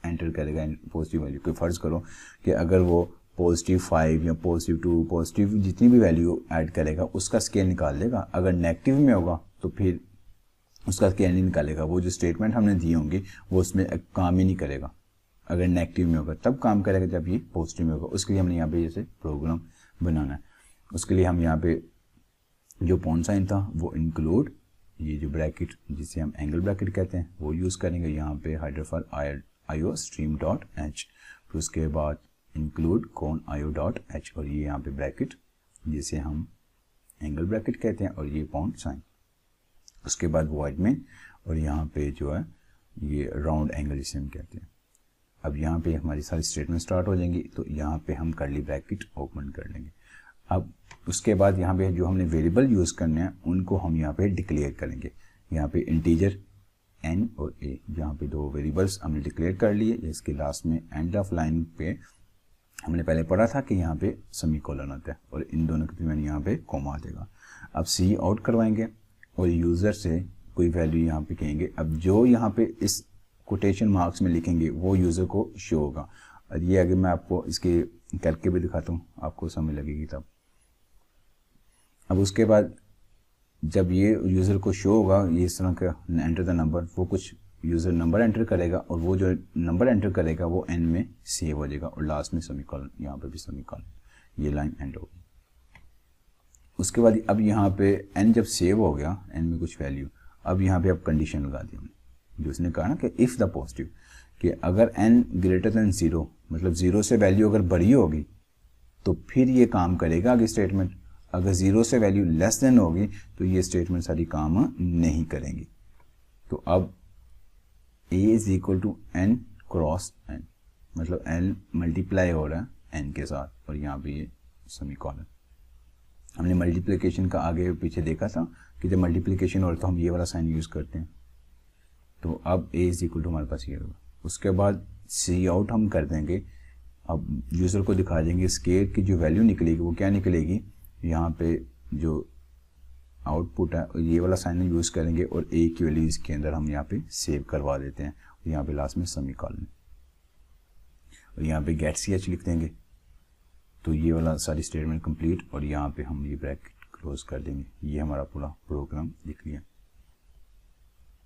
एंटर करेगा, पॉजिटिव वैल्यू। कोई फ़र्ज़ करो कि अगर वो +5 या +2 पॉजिटिव जितनी भी वैल्यू ऐड करेगा उसका स्केयर निकाल देगा। अगर नेगेटिव में होगा तो फिर उसका स्केयर नहीं निकालेगा, वो जो स्टेटमेंट हमने दी होंगी वो उसमें काम ही नहीं करेगा। अगर नेगेटिव में होगा तब काम करेगा जब ये पॉजिटिव में होगा। उसके लिए हमने यहाँ पे जैसे प्रोग्राम बनाना है, उसके लिए हम यहाँ पे जो पॉइंट साइन था वो इंक्लूड, ये जो ब्रैकेट जिसे हम एंगल ब्रैकेट कहते हैं वो यूज़ करेंगे। यहाँ पे हेडर फॉर iostream.h, फिर उसके बाद इंक्लूड कॉन io.h, और ये यहाँ पे ब्रैकेट जिसे हम एंगल ब्रैकेट कहते हैं, और ये पॉइंट साइन। उसके बाद वॉइड में, और यहाँ पे जो है ये राउंड एंगल जिसे हम कहते हैं। अब यहाँ पे हमारी सारी स्टेटमेंट स्टार्ट हो जाएंगी, तो यहाँ पे हम कर्ली ब्रैकेट ओपन कर लेंगे। अब उसके बाद यहाँ पे जो हमने वेरिएबल यूज़ करने हैं उनको हम यहाँ पे डिक्लेयर करेंगे। यहाँ पे इंटीजर n और a, यहाँ पे 2 वेरिएबल्स हमने डिक्लेयर कर लिए। इसके लास्ट में एंड ऑफ लाइन पे हमने पहले पढ़ा था कि यहाँ पे सेमीकोलन होता है और इन दोनों के दरमियान यहाँ पे कॉमा आ जाएगा। अब सी आउट करवाएंगे और यूज़र से कोई वैल्यू यहाँ पे कहेंगे। अब जो यहाँ पे इस कोटेशन मार्क्स में लिखेंगे वो यूज़र को शो होगा। और ये आगे मैं आपको इसके करके भी दिखाता हूँ, आपको समझ लगेगी तब। अब उसके बाद जब ये यूज़र को शो होगा ये इस तरह का एंटर द नंबर, वो कुछ यूज़र नंबर एंटर करेगा और वो जो नंबर एंटर करेगा वो एन में सेव हो जाएगा और लास्ट में सेमीकोलन, यहाँ पे भी सेमीकोलन, ये लाइन एंड होगी। उसके बाद अब यहाँ पे एन जब सेव हो गया, एन में कुछ वैल्यू, अब यहाँ पे अब कंडीशन लगा दी हमने जो उसने कहा ना कि इफ़ द पॉजिटिव, कि अगर एन ग्रेटर दैन 0 मतलब 0 से वैल्यू अगर बड़ी होगी तो फिर ये काम करेगा आगे स्टेटमेंट। अगर 0 से वैल्यू लेस देन होगी तो ये स्टेटमेंट सारी काम नहीं करेंगी। तो अब a is equal to n cross n, मतलब n मल्टीप्लाई हो रहा है n के साथ और यहाँ पे ये सेमीकोलन। हमने मल्टीप्लिकेशन का आगे पीछे देखा था कि जब मल्टीप्लिकेशन हो रहा है तो हम ये वाला साइन यूज़ करते हैं। तो अब a इज इक्वल टू हमारे पास ये होगा। उसके बाद सी आउट हम कर देंगे। अब यूज़र को दिखा देंगे स्केयर की जो वैल्यू निकलेगी वो क्या निकलेगी, यहाँ पे जो आउटपुट है ये वाला साइन यूज़ करेंगे और a की वैल्यू इसके अंदर हम यहाँ पे सेव करवा देते हैं और यहाँ पे लास्ट में सेमीकोलन और यहाँ पे गेट सी एच लिख देंगे। तो ये वाला सारी स्टेटमेंट कंप्लीट और यहाँ पे हम ये ब्रैकेट क्लोज कर देंगे। ये हमारा पूरा प्रोग्राम लिख लिया।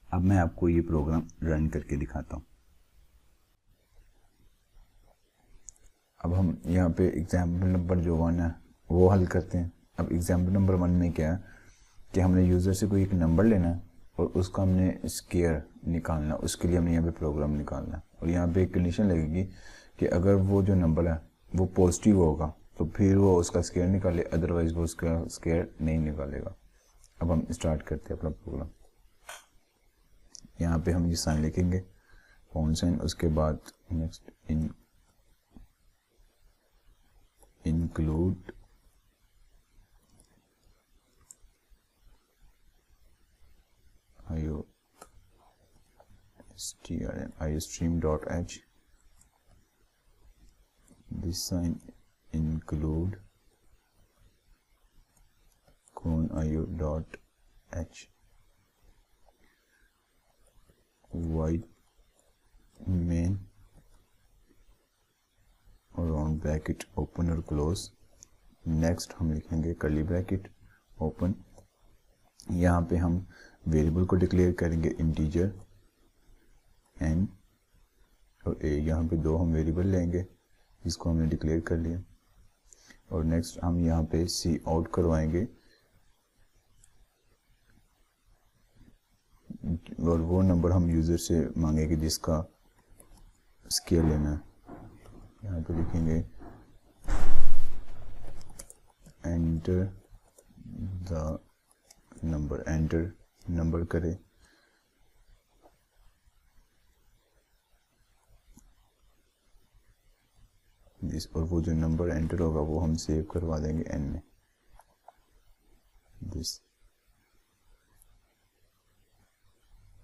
अब मैं आपको ये प्रोग्राम रन करके दिखाता हूँ। अब हम यहाँ पे एग्जाम्पल नंबर जो 1 है वो हल करते हैं। अब एग्जाम्पल नंबर 1 में क्या है कि हमने यूज़र से कोई एक नंबर लेना है और उसका हमने स्केयर निकालना, उसके लिए हमने यहाँ पे प्रोग्राम निकालना है और यहाँ पे एक कंडीशन लगेगी कि अगर वो जो नंबर है वो पॉजिटिव होगा तो फिर वो उसका स्केयर निकाले, अदरवाइज वो उसका स्केयर नहीं निकालेगा। अब हम स्टार्ट करते हैं अपना प्रोग्राम। यहाँ पे हम ये साइन लिखेंगे, पाउंड साइन, उसके बाद next include iostream.h, this sign include conio.h, void main round bracket open और क्लोज। नेक्स्ट हम लिखेंगे कर्ली ब्रैकेट ओपन। यहाँ पे हम वेरिएबल को डिक्लेयर करेंगे इंटीजर एन और ए। यहाँ पे 2 हम वेरिएबल लेंगे जिसको हमने डिक्लेयर कर लिया और नेक्स्ट हम यहाँ पे सी आउट करवाएंगे और वो नंबर हम यूज़र से मांगेंगे जिसका स्केयर लेना है। यहाँ पे लिखेंगे enter the number, enter number करें। दिस, और वो जो नंबर एंटर होगा वो हम सेव करवा देंगे एन में, दिस।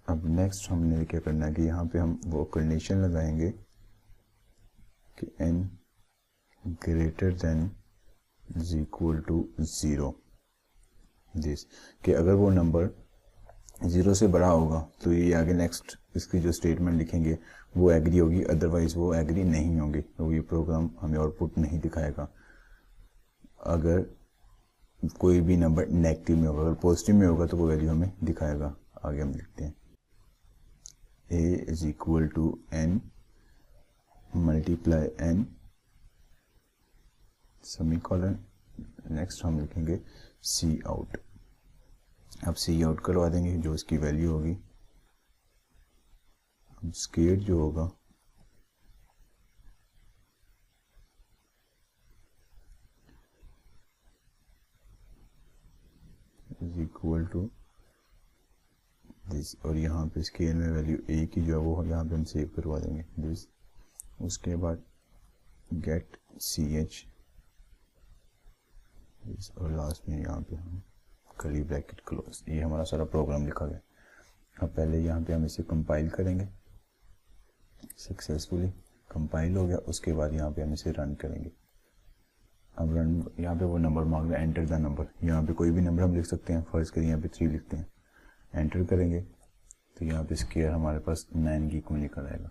अब नेक्स्ट हमने क्या करना है कि यहाँ पे हम वो कंडीशन लगाएंगे कि n greater than is equal to 0, this, कि अगर वो नंबर 0 से बड़ा होगा तो ये आगे नेक्स्ट इसकी जो स्टेटमेंट लिखेंगे वो एग्री होगी, अदरवाइज वो एग्री नहीं होगी तो ये प्रोग्राम हमें आउटपुट नहीं दिखाएगा। अगर कोई भी नंबर नेगेटिव में होगा, अगर पॉजिटिव में होगा तो वो वैल्यू हमें दिखाएगा। आगे हम लिखते हैं a is equal to n multiply n semicolon. Next हम लिखेंगे सी आउट। अब सी आउट करवा देंगे जो इसकी वैल्यू होगी। अब स्केयर जो होगा इज इक्वल टू दिस और यहाँ पे स्केयर में वैल्यू a की जो है वो यहाँ पे हम सेव करवा देंगे दिस। उसके बाद गेट सी एच और लास्ट में यहाँ पे हम कर्ली ब्रैकेट क्लोज। ये हमारा सारा प्रोग्राम लिखा गया। अब पहले यहाँ पे हम इसे कंपाइल करेंगे, सक्सेसफुली कंपाइल हो गया, उसके बाद यहाँ पे हम इसे रन करेंगे। अब रन, यहाँ पे वो नंबर मांग रहा है, एंटर द नंबर। यहाँ पे कोई भी नंबर हम लिख सकते हैं, फर्ज करिए यहाँ पे 3 लिखते हैं, एंटर करेंगे तो यहाँ पे स्क्वायर हमारे पास 9 की को निकल आएगा।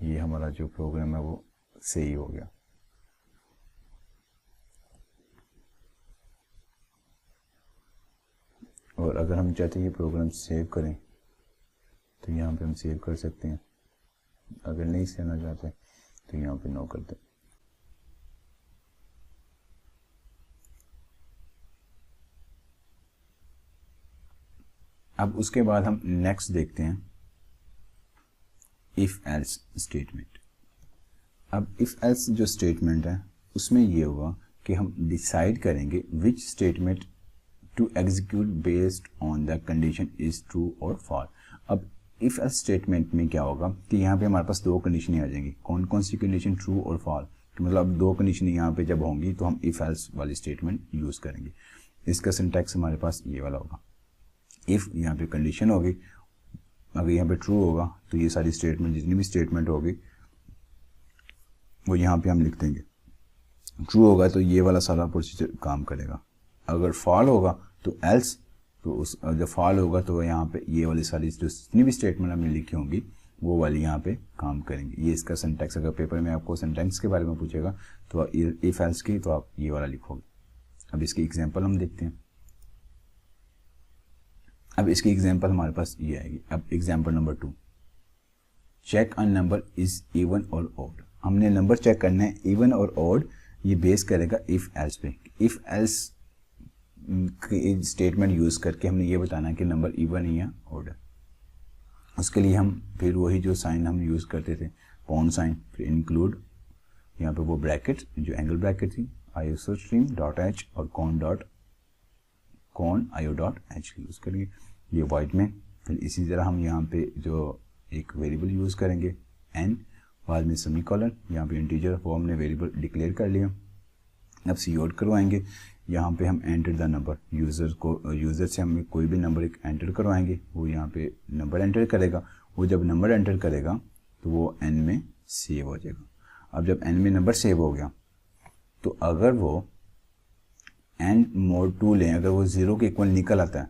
ये हमारा जो प्रोग्राम है वो सही हो गया। और अगर हम चाहते हैं ये प्रोग्राम सेव करें तो यहाँ पे हम सेव कर सकते हैं, अगर नहीं सेवना चाहते तो यहाँ पे नो कर दें। अब उसके बाद हम नेक्स्ट देखते हैं इफ एल्स स्टेटमेंट। अब इफ एल्स जो स्टेटमेंट है उसमें ये होगा कि हम डिसाइड करेंगे which statement to execute based on the condition is true और फॉल्स। अब इफ एल्स स्टेटमेंट में क्या होगा कि यहाँ पे हमारे पास 2 कंडीशनें आ जाएंगी। कौन कौन सी कंडीशन? ट्रू और फॉल्स। तो मतलब 2 कंडीशन यहाँ पे जब होंगी तो हम इफ एल्स वाली स्टेटमेंट यूज़ करेंगे। इसका सिंटैक्स हमारे पास ये वाला होगा। इफ़ यहाँ पे कंडीशन होगी, अगर यहाँ पे ट्रू होगा तो ये सारी स्टेटमेंट, जितनी भी स्टेटमेंट होगी वो यहाँ पे हम लिख देंगे। ट्रू होगा तो ये वाला सारा प्रोसीजर काम करेगा। अगर फॉल होगा तो एल्स, तो उस जब फॉल होगा तो यहाँ पे ये वाली सारी जो जितनी भी स्टेटमेंट हमने लिखी होंगी वो वाली यहाँ पे काम करेंगे। ये इसका सिंटैक्स, अगर पेपर में आपको सिंटैक्स के बारे में पूछेगा तो इफ एल्स की तो आप ये वाला लिखोगे। अब इसकी एग्जाम्पल हम देखते हैं। अब इसकी एग्जाम्पल हमारे पास ये आएगी। अब example number 2, check a number is even और ऑड। हमने नंबर चेक करना है इवन और ऑड, ये बेस करेगा इफ एल्स पे। इफ एल्स स्टेटमेंट यूज़ करके हमने ये बताना है कि नंबर इवन है या ऑड है। उसके लिए हम फिर वही जो साइन हम यूज़ करते थे, पॉन साइन, फिर इंक्लूड, यहाँ पे वो ब्रैकेट जो एंगल ब्रैकेट थी, isostream.h और कॉन io.h यूज़ करेंगे, ये वाइट में। फिर इसी तरह हम यहाँ पे जो एक वेरिएबल यूज़ करेंगे n, बाद में सेमीकोलन, यहाँ पे इंटीजर वो हमने वेरिएबल डिक्लेयर कर लिया। अब सीआउट करवाएंगे, यहाँ पे हम एंटर द नंबर, यूज़र से हम कोई भी नंबर एक एंटर करवाएंगे, वो यहाँ पे नंबर एंटर करेगा। वो जब नंबर एंटर करेगा तो वो n में सेव हो जाएगा। अब जब n में नंबर सेव हो गया तो अगर वो एंड मोड 2 लें, अगर वो 0 के इक्वल निकल आता है,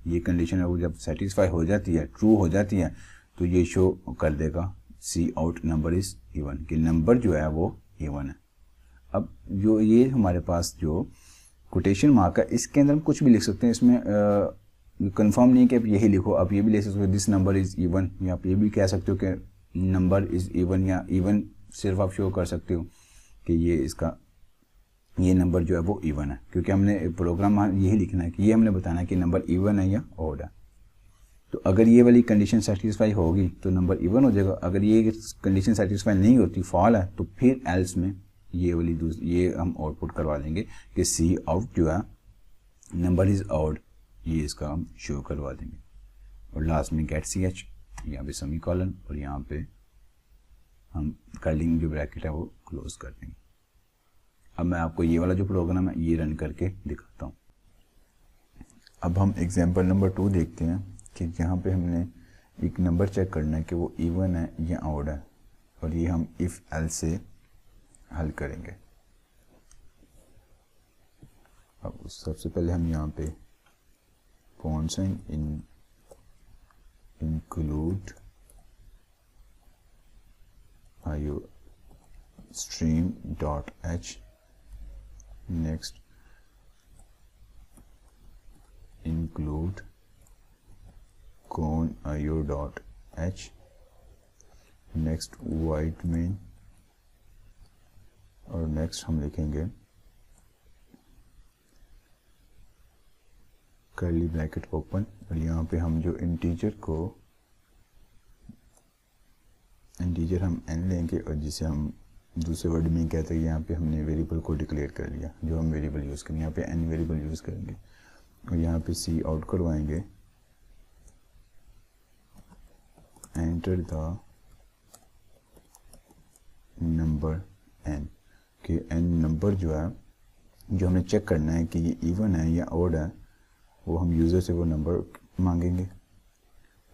ये कंडीशन है वो जब सेटिस्फाई हो जाती है, ट्रू हो जाती है, तो ये शो कर देगा सी आउट नंबर इज इवन, कि नंबर जो है वो इवन है। अब जो ये हमारे पास जो कोटेशन मार्क है, इसके अंदर हम कुछ भी लिख सकते हैं, इसमें कंफर्म नहीं कि आप यही लिखो, आप ये भी लिख सकते हो दिस नंबर इज़ इवन, या आप ये भी कह सकते हो कि नंबर इज़ इवन, या इवन सिर्फ आप शो कर सकते हो कि ये नंबर जो है वो इवन है, क्योंकि हमने प्रोग्राम यही लिखना है कि ये हमने बताना है कि नंबर इवन है या ऑड है। तो अगर ये वाली कंडीशन सेटिस्फाई होगी तो नंबर इवन हो जाएगा। अगर ये कंडीशन सेटिस्फाई नहीं होती, फॉल है, तो फिर एल्स में ये वाली ये हम आउटपुट करवा देंगे कि सी आउट जो है नंबर इज़ ऑड, ये इसका हम शो करवा देंगे। और लास्ट में गेट सी एच, यहाँ पे सेमीकोलन, और यहाँ पे हम कर्लिंग जो ब्रैकेट है वो क्लोज कर देंगे। अब मैं आपको ये वाला जो प्रोग्राम है ये रन करके दिखाता हूँ। अब हम एग्जांपल नंबर 2 देखते हैं कि जहाँ पे हमने एक नंबर चेक करना है कि वो इवन है या ऑड है, और ये हम इफ़ एल्स से हल करेंगे। अब सबसे पहले हम यहाँ पे pound sign include iostream.h, next include con io.h, next white main, और नेक्स्ट हम लिखेंगे कर्ली ब्रैकेट ओपन, और यहाँ पे हम जो इंटीजर हम n लेंगे, और जिसे हम दूसरे वर्ड में कहते हैं यहाँ पे हमने वेरिएबल को डिक्लेयर कर लिया, जो हम वेरिएबल यूज़ करेंगे, यहाँ पे n वेरिएबल यूज़ करेंगे, और यहाँ पे सी आउट करवाएंगे एंटर द नंबर n, कि n नंबर जो है जो हमें चेक करना है कि ये इवन है या ऑड है, वो हम यूज़र से वो नंबर मांगेंगे।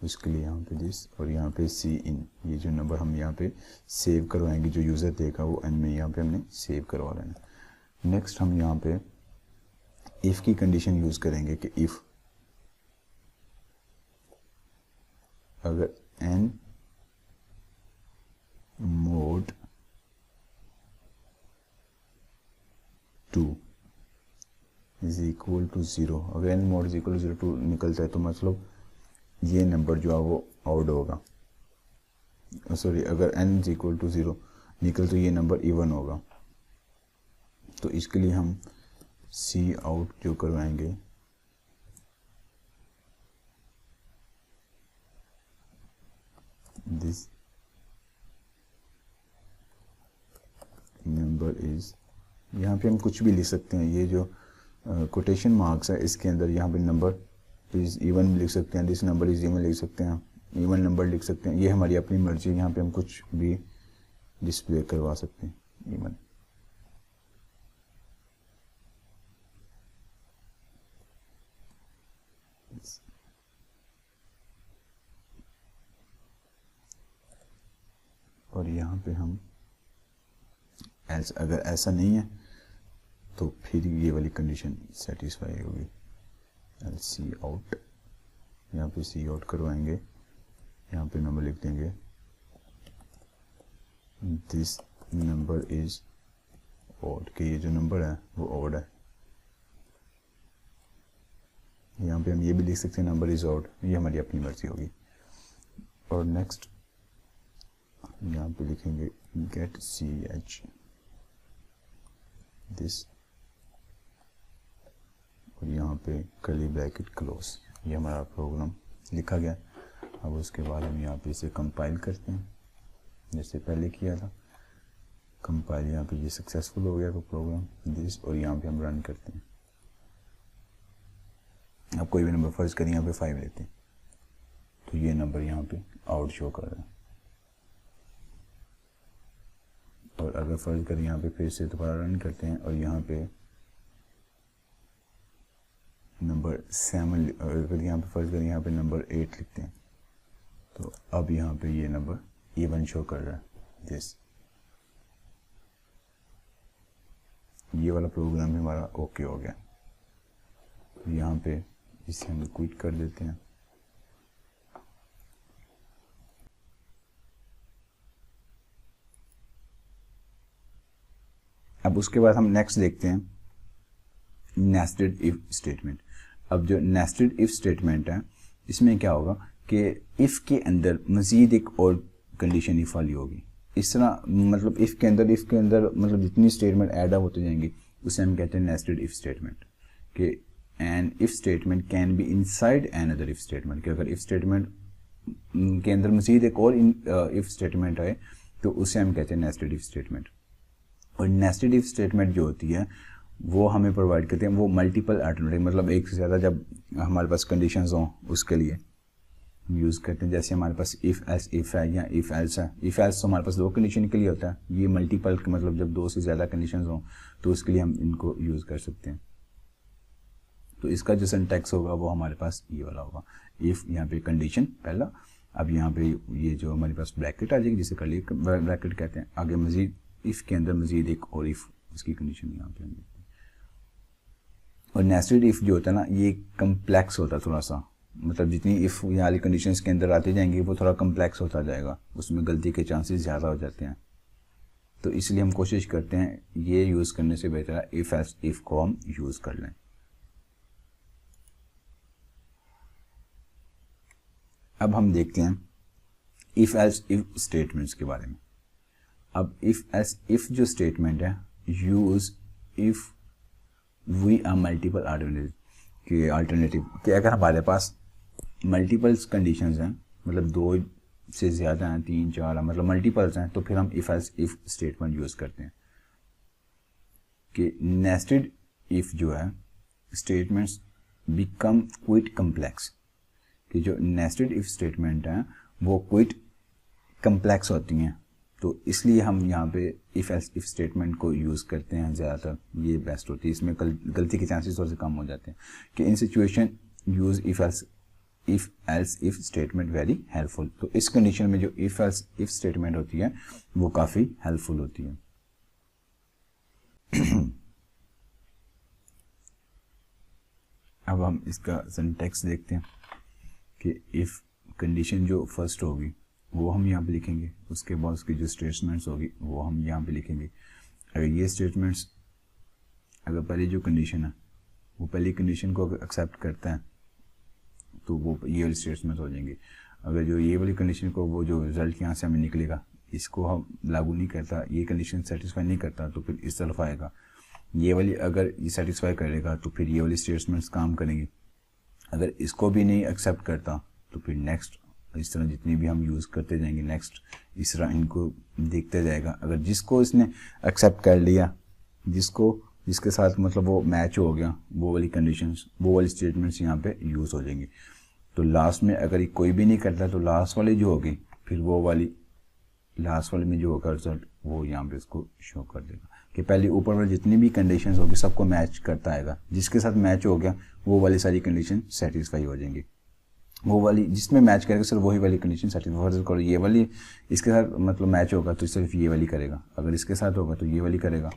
उसके लिए यहाँ पे दिस और यहाँ पे सी इन, ये जो नंबर हम यहाँ पे सेव करवाएंगे, जो यूज़र देगा वो एन में यहाँ पे हमने सेव करवा लेना। नेक्स्ट हम यहाँ पे इफ़ की कंडीशन यूज़ करेंगे कि इफ़ अगर n mod 2 is equal to 0, अगर n mod is equal to 0 2 निकलता है तो मतलब ये नंबर जो है वो आउट होगा, सॉरी अगर एन इज इक्वल टू 0 निकल तो ये नंबर इवन होगा। तो इसके लिए हम सी आउट जो करवाएंगे दिस नंबर इज, यहाँ पे हम कुछ भी लिख सकते हैं, ये जो कोटेशन मार्क्स है इसके अंदर यहाँ पे नंबर इज इवन लिख सकते हैं, दिस नंबर इज इवन लिख सकते हैं, इवन नंबर लिख सकते हैं, ये हमारी अपनी मर्जी है, यहाँ पे हम कुछ भी डिस्प्ले करवा सकते हैं इवन। और यहाँ पे हम अगर ऐसा नहीं है तो फिर ये वाली कंडीशन सेटिस्फाई होगी, एल सी आउट, यहाँ पे सी आउट करवाएंगे, यहाँ पे नंबर लिख देंगे दिस नंबर इज ऑड, कि ये जो नंबर है वो ऑड है। यहाँ पे हम ये भी लिख सकते हैं नंबर इज ऑड, ये हमारी अपनी मर्जी होगी। और नेक्स्ट यहाँ पे लिखेंगे गेट सी एच दिस और यहाँ पे कर्ली ब्रैकेट क्लोज, ये हमारा प्रोग्राम लिखा गया। अब उसके बाद हम यहाँ पे इसे कंपाइल करते हैं जैसे पहले किया था, कंपाइल यहाँ पे ये सक्सेसफुल हो गया तो प्रोग्राम दिस, और यहाँ पे हम रन करते हैं। अब कोई भी नंबर फर्ज करें यहाँ पे 5 लेते हैं तो ये नंबर यहाँ पे आउट शो कर रहा है। और अगर फर्ज करें यहाँ पे फिर से दोबारा रन करते हैं और यहाँ पे नंबर 7, अगर यहाँ पे फर्ज करें यहाँ पे नंबर 8 लिखते हैं तो अब यहाँ पे ये नंबर इवन शो कर रहा है दिस, ये वाला प्रोग्राम हमारा ओके हो गया। तो यहाँ पे इसे हम क्विट कर देते हैं। अब उसके बाद हम नेक्स्ट देखते हैं नेस्टेड इफ स्टेटमेंट। अब जो नेस्टेड इफ स्टेटमेंट है इसमें क्या होगा कि इफ के अंदर मजीद एक और कंडीशन इफ वाली होगी। इस तरह मतलब इफ के अंदर मतलब जितनी स्टेटमेंट ऐड अप होते जाएंगी उसे हम कहते हैं नेस्टेड इफ स्टेटमेंट। कि an if statement can be inside an other if statement, कि अगर इफ स्टेटमेंट के अंदर मजीद एक और इफ स्टेटमेंट आए तो उसे हम कहते हैं नेस्टेड इफ स्टेटमेंट। और नेस्टेड इफ स्टेटमेंट जो होती है वो हमें प्रोवाइड करते हैं वो मल्टीपल अल्टरनेटिव, मतलब एक से ज़्यादा जब हमारे पास कंडीशंस हों उसके लिए यूज़ करते हैं। जैसे हमारे पास इफ़ एल्स इफ़ है या इफ़ एल्स है, इफ़ एल्स तो हमारे पास 2 कंडीशन के लिए होता है, ये मल्टीपल मतलब जब 2 से ज़्यादा कंडीशंस हों तो उसके लिए हम इनको यूज़ कर सकते हैं। तो इसका जो सिंटैक्स होगा वो हमारे पास ये वाला होगा, इफ़ यहाँ पे कंडीशन पहला, अब यहाँ पे ये जो हमारे पास ब्रैकेट आ जाएगी जिसे कर्ली ब्रैकेट कहते हैं, आगे मजीद इफ़ के अंदर मजीद एक और इफ़, उसकी कंडीशन यहाँ पे हम देखते हैं। और नेस्टेड इफ़ जो होता है ना ये कम्प्लेक्स होता है थोड़ा सा, मतलब जितनी इफ़ यहाँ वाली कंडीशंस के अंदर आती जाएंगी वो थोड़ा कम्प्लेक्स होता जाएगा, उसमें गलती के चांसेस ज़्यादा हो जाते हैं। तो इसलिए हम कोशिश करते हैं ये यूज़ करने से बेहतर है इफ़ एल्स इफ़ को हम यूज़ कर लें। अब हम देखते हैं इफ़ एल्स इफ स्टेटमेंट्स के बारे में। अब इफ़ एल्स इफ जो स्टेटमेंट है use if we are multiple alternative कि अगर हमारे पास मल्टीपल्स कंडीशंस हैं, मतलब 2 से ज़्यादा हैं, 3 4 मतलब मल्टीपल्स हैं, तो फिर हम if else if statement use करते हैं। कि नेस्टेड इफ़ जो है स्टेटमेंट्स बिकम क्विट कम्प्लेक्स, कि जो नेस्टेड इफ स्टेटमेंट हैं वो क्विट कम्प्लेक्स होती हैं, तो इसलिए हम यहाँ पे इफ़ एल्स इफ स्टेटमेंट को यूज़ करते हैं ज़्यादातर, ये बेस्ट होती है, इसमें गलती के चांसेस थोड़े से कम हो जाते हैं। कि in situation use if else if else if statement very helpful. तो इस कंडीशन में जो इफ एल्स इफ स्टेटमेंट होती है वो काफ़ी हेल्पफुल होती है। अब हम इसका सिंटैक्स देखते हैं कि इफ कंडीशन जो फर्स्ट होगी वो हम यहाँ पे लिखेंगे, उसके बाद उसकी जो स्टेटमेंट्स होगी वो हम यहाँ पे लिखेंगे। अगर ये स्टेटमेंट्स, अगर पहली जो कंडीशन है वो पहली कंडीशन को अगर एक्सेप्ट करता है तो वो ये वाली स्टेटमेंट हो जाएंगी। अगर जो ये वाली कंडीशन को, वो जो रिजल्ट यहाँ से हमें निकलेगा, इसको हम लागू नहीं करता, ये कंडीशन सेटिस्फाई नहीं करता, तो फिर इस तरफ आएगा। ये वाली अगर ये सेटिस्फाई करेगा तो फिर ये वाली स्टेटमेंट्स काम करेंगी। अगर इसको भी नहीं एक्सेप्ट करता तो फिर नेक्स्ट, इस तरह जितनी भी हम यूज़ करते जाएंगे नेक्स्ट, इस तरह इनको देखते जाएगा। अगर जिसको इसने एक्सेप्ट कर लिया, जिसके साथ मतलब वो मैच हो गया, वो वाली कंडीशंस, वो वाली स्टेटमेंट्स यहाँ पे यूज़ हो जाएंगी। तो लास्ट में अगर कोई भी नहीं करता तो लास्ट वाली जो होगी, फिर वो वाली लास्ट वाले में जो होगा रिजल्ट वो यहाँ पे इसको शो कर देगा कि पहले ऊपर वाली जितनी भी कंडीशंस होगी सबको मैच करता आएगा। जिसके साथ मैच हो गया वो वाली सारी कंडीशन सेटिस्फाई हो जाएंगी। वो वाली जिसमें मैच करेगा सिर्फ वही वाली कंडीशन सेटिस्फाई करो। ये वाली इसके साथ मतलब मैच होगा तो सिर्फ ये वाली करेगा, अगर इसके साथ होगा तो ये वाली करेगा।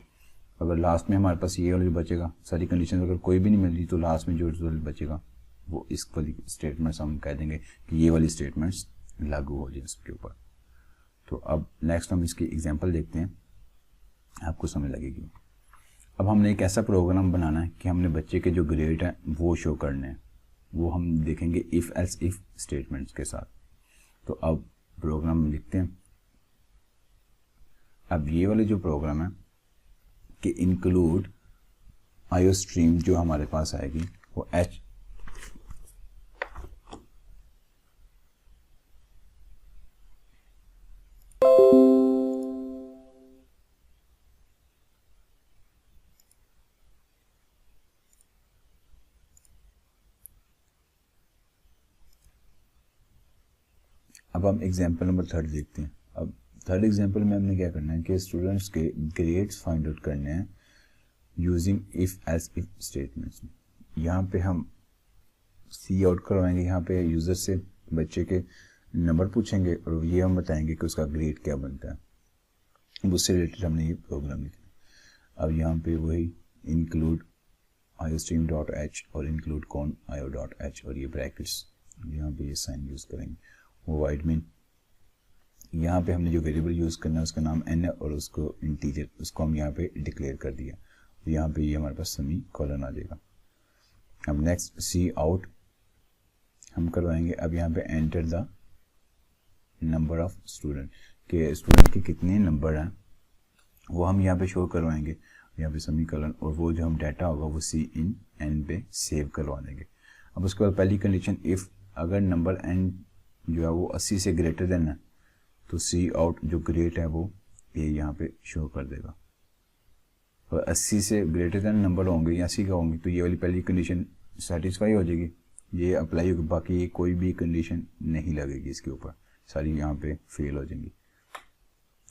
अगर लास्ट में हमारे पास ये वाली बचेगा, सारी कंडीशन अगर कोई भी नहीं मिल रही तो लास्ट में जो रिजल्ट बचेगा वो इस वाली स्टेटमेंट्स हम कह देंगे कि ये वाली स्टेटमेंट्स लागू हो जाए इसके ऊपर। तो अब नेक्स्ट हम इसकी एग्जांपल देखते हैं, आपको समझ लगेगी। अब हमने एक ऐसा प्रोग्राम बनाना है कि हमने बच्चे के जो ग्रेड हैं वो शो करने हैं, वो हम देखेंगे इफ़ एल्स इफ़ स्टेटमेंट्स के साथ। तो अब प्रोग्राम लिखते हैं। अब ये वाले जो प्रोग्राम है कि इंक्लूड आईओ स्ट्रीम जो हमारे पास आएगी वो एच अब हम एग्जाम्पल नंबर 3 देखते हैं। अब थर्ड एग्जाम्पल में हमने क्या करना है कि स्टूडेंट्स के ग्रेड्स फाइंड आउट करने हैं using if else if statements. यहाँ पे हम सी आउट करवाएंगे, यहाँ पे यूज़र से बच्चे के नंबर पूछेंगे और ये हम बताएंगे कि उसका ग्रेड क्या बनता है। उससे रिलेटेड हमने ये प्रोग्राम लिखना है। अब यहाँ पे वही इंक्लूड iostream.h और इंक्लूड कॉन io.h और ये ब्रैकेट्स, यहाँ पे ये साइन यूज़ करेंगे। वो वाइड मीन यहाँ पे हमने जो वेरिएबल यूज़ करना है उसका नाम n है और उसको इंटीजर, उसको हम यहाँ पे डिक्लेयर कर दिया। तो यहाँ पे ये हमारे पास सेमी कॉलन आ जाएगा। अब नेक्स्ट सी आउट हम करवाएंगे। अब यहाँ पे enter the number of student, के स्टूडेंट के कितने नंबर हैं वो हम यहाँ पे शो करवाएंगे, यहाँ पे सेमी कॉलन, और वो जो हम डाटा होगा वो सी इन एन पे सेव करवा देंगे। अब उसके बाद पहली कंडीशन इफ़ अगर नंबर एन जो है वो 80 से ग्रेटर देन है तो सी आउट जो ग्रेड है वो ये यहाँ पे शो कर देगा। और 80 से ग्रेटर देन नंबर होंगे या 80 का होंगे तो ये वाली पहली कंडीशन सेटिस्फाई हो जाएगी, ये अप्लाई होगी। बाकी ये कोई भी कंडीशन नहीं लगेगी इसके ऊपर, सारी यहाँ पे फेल हो जाएंगी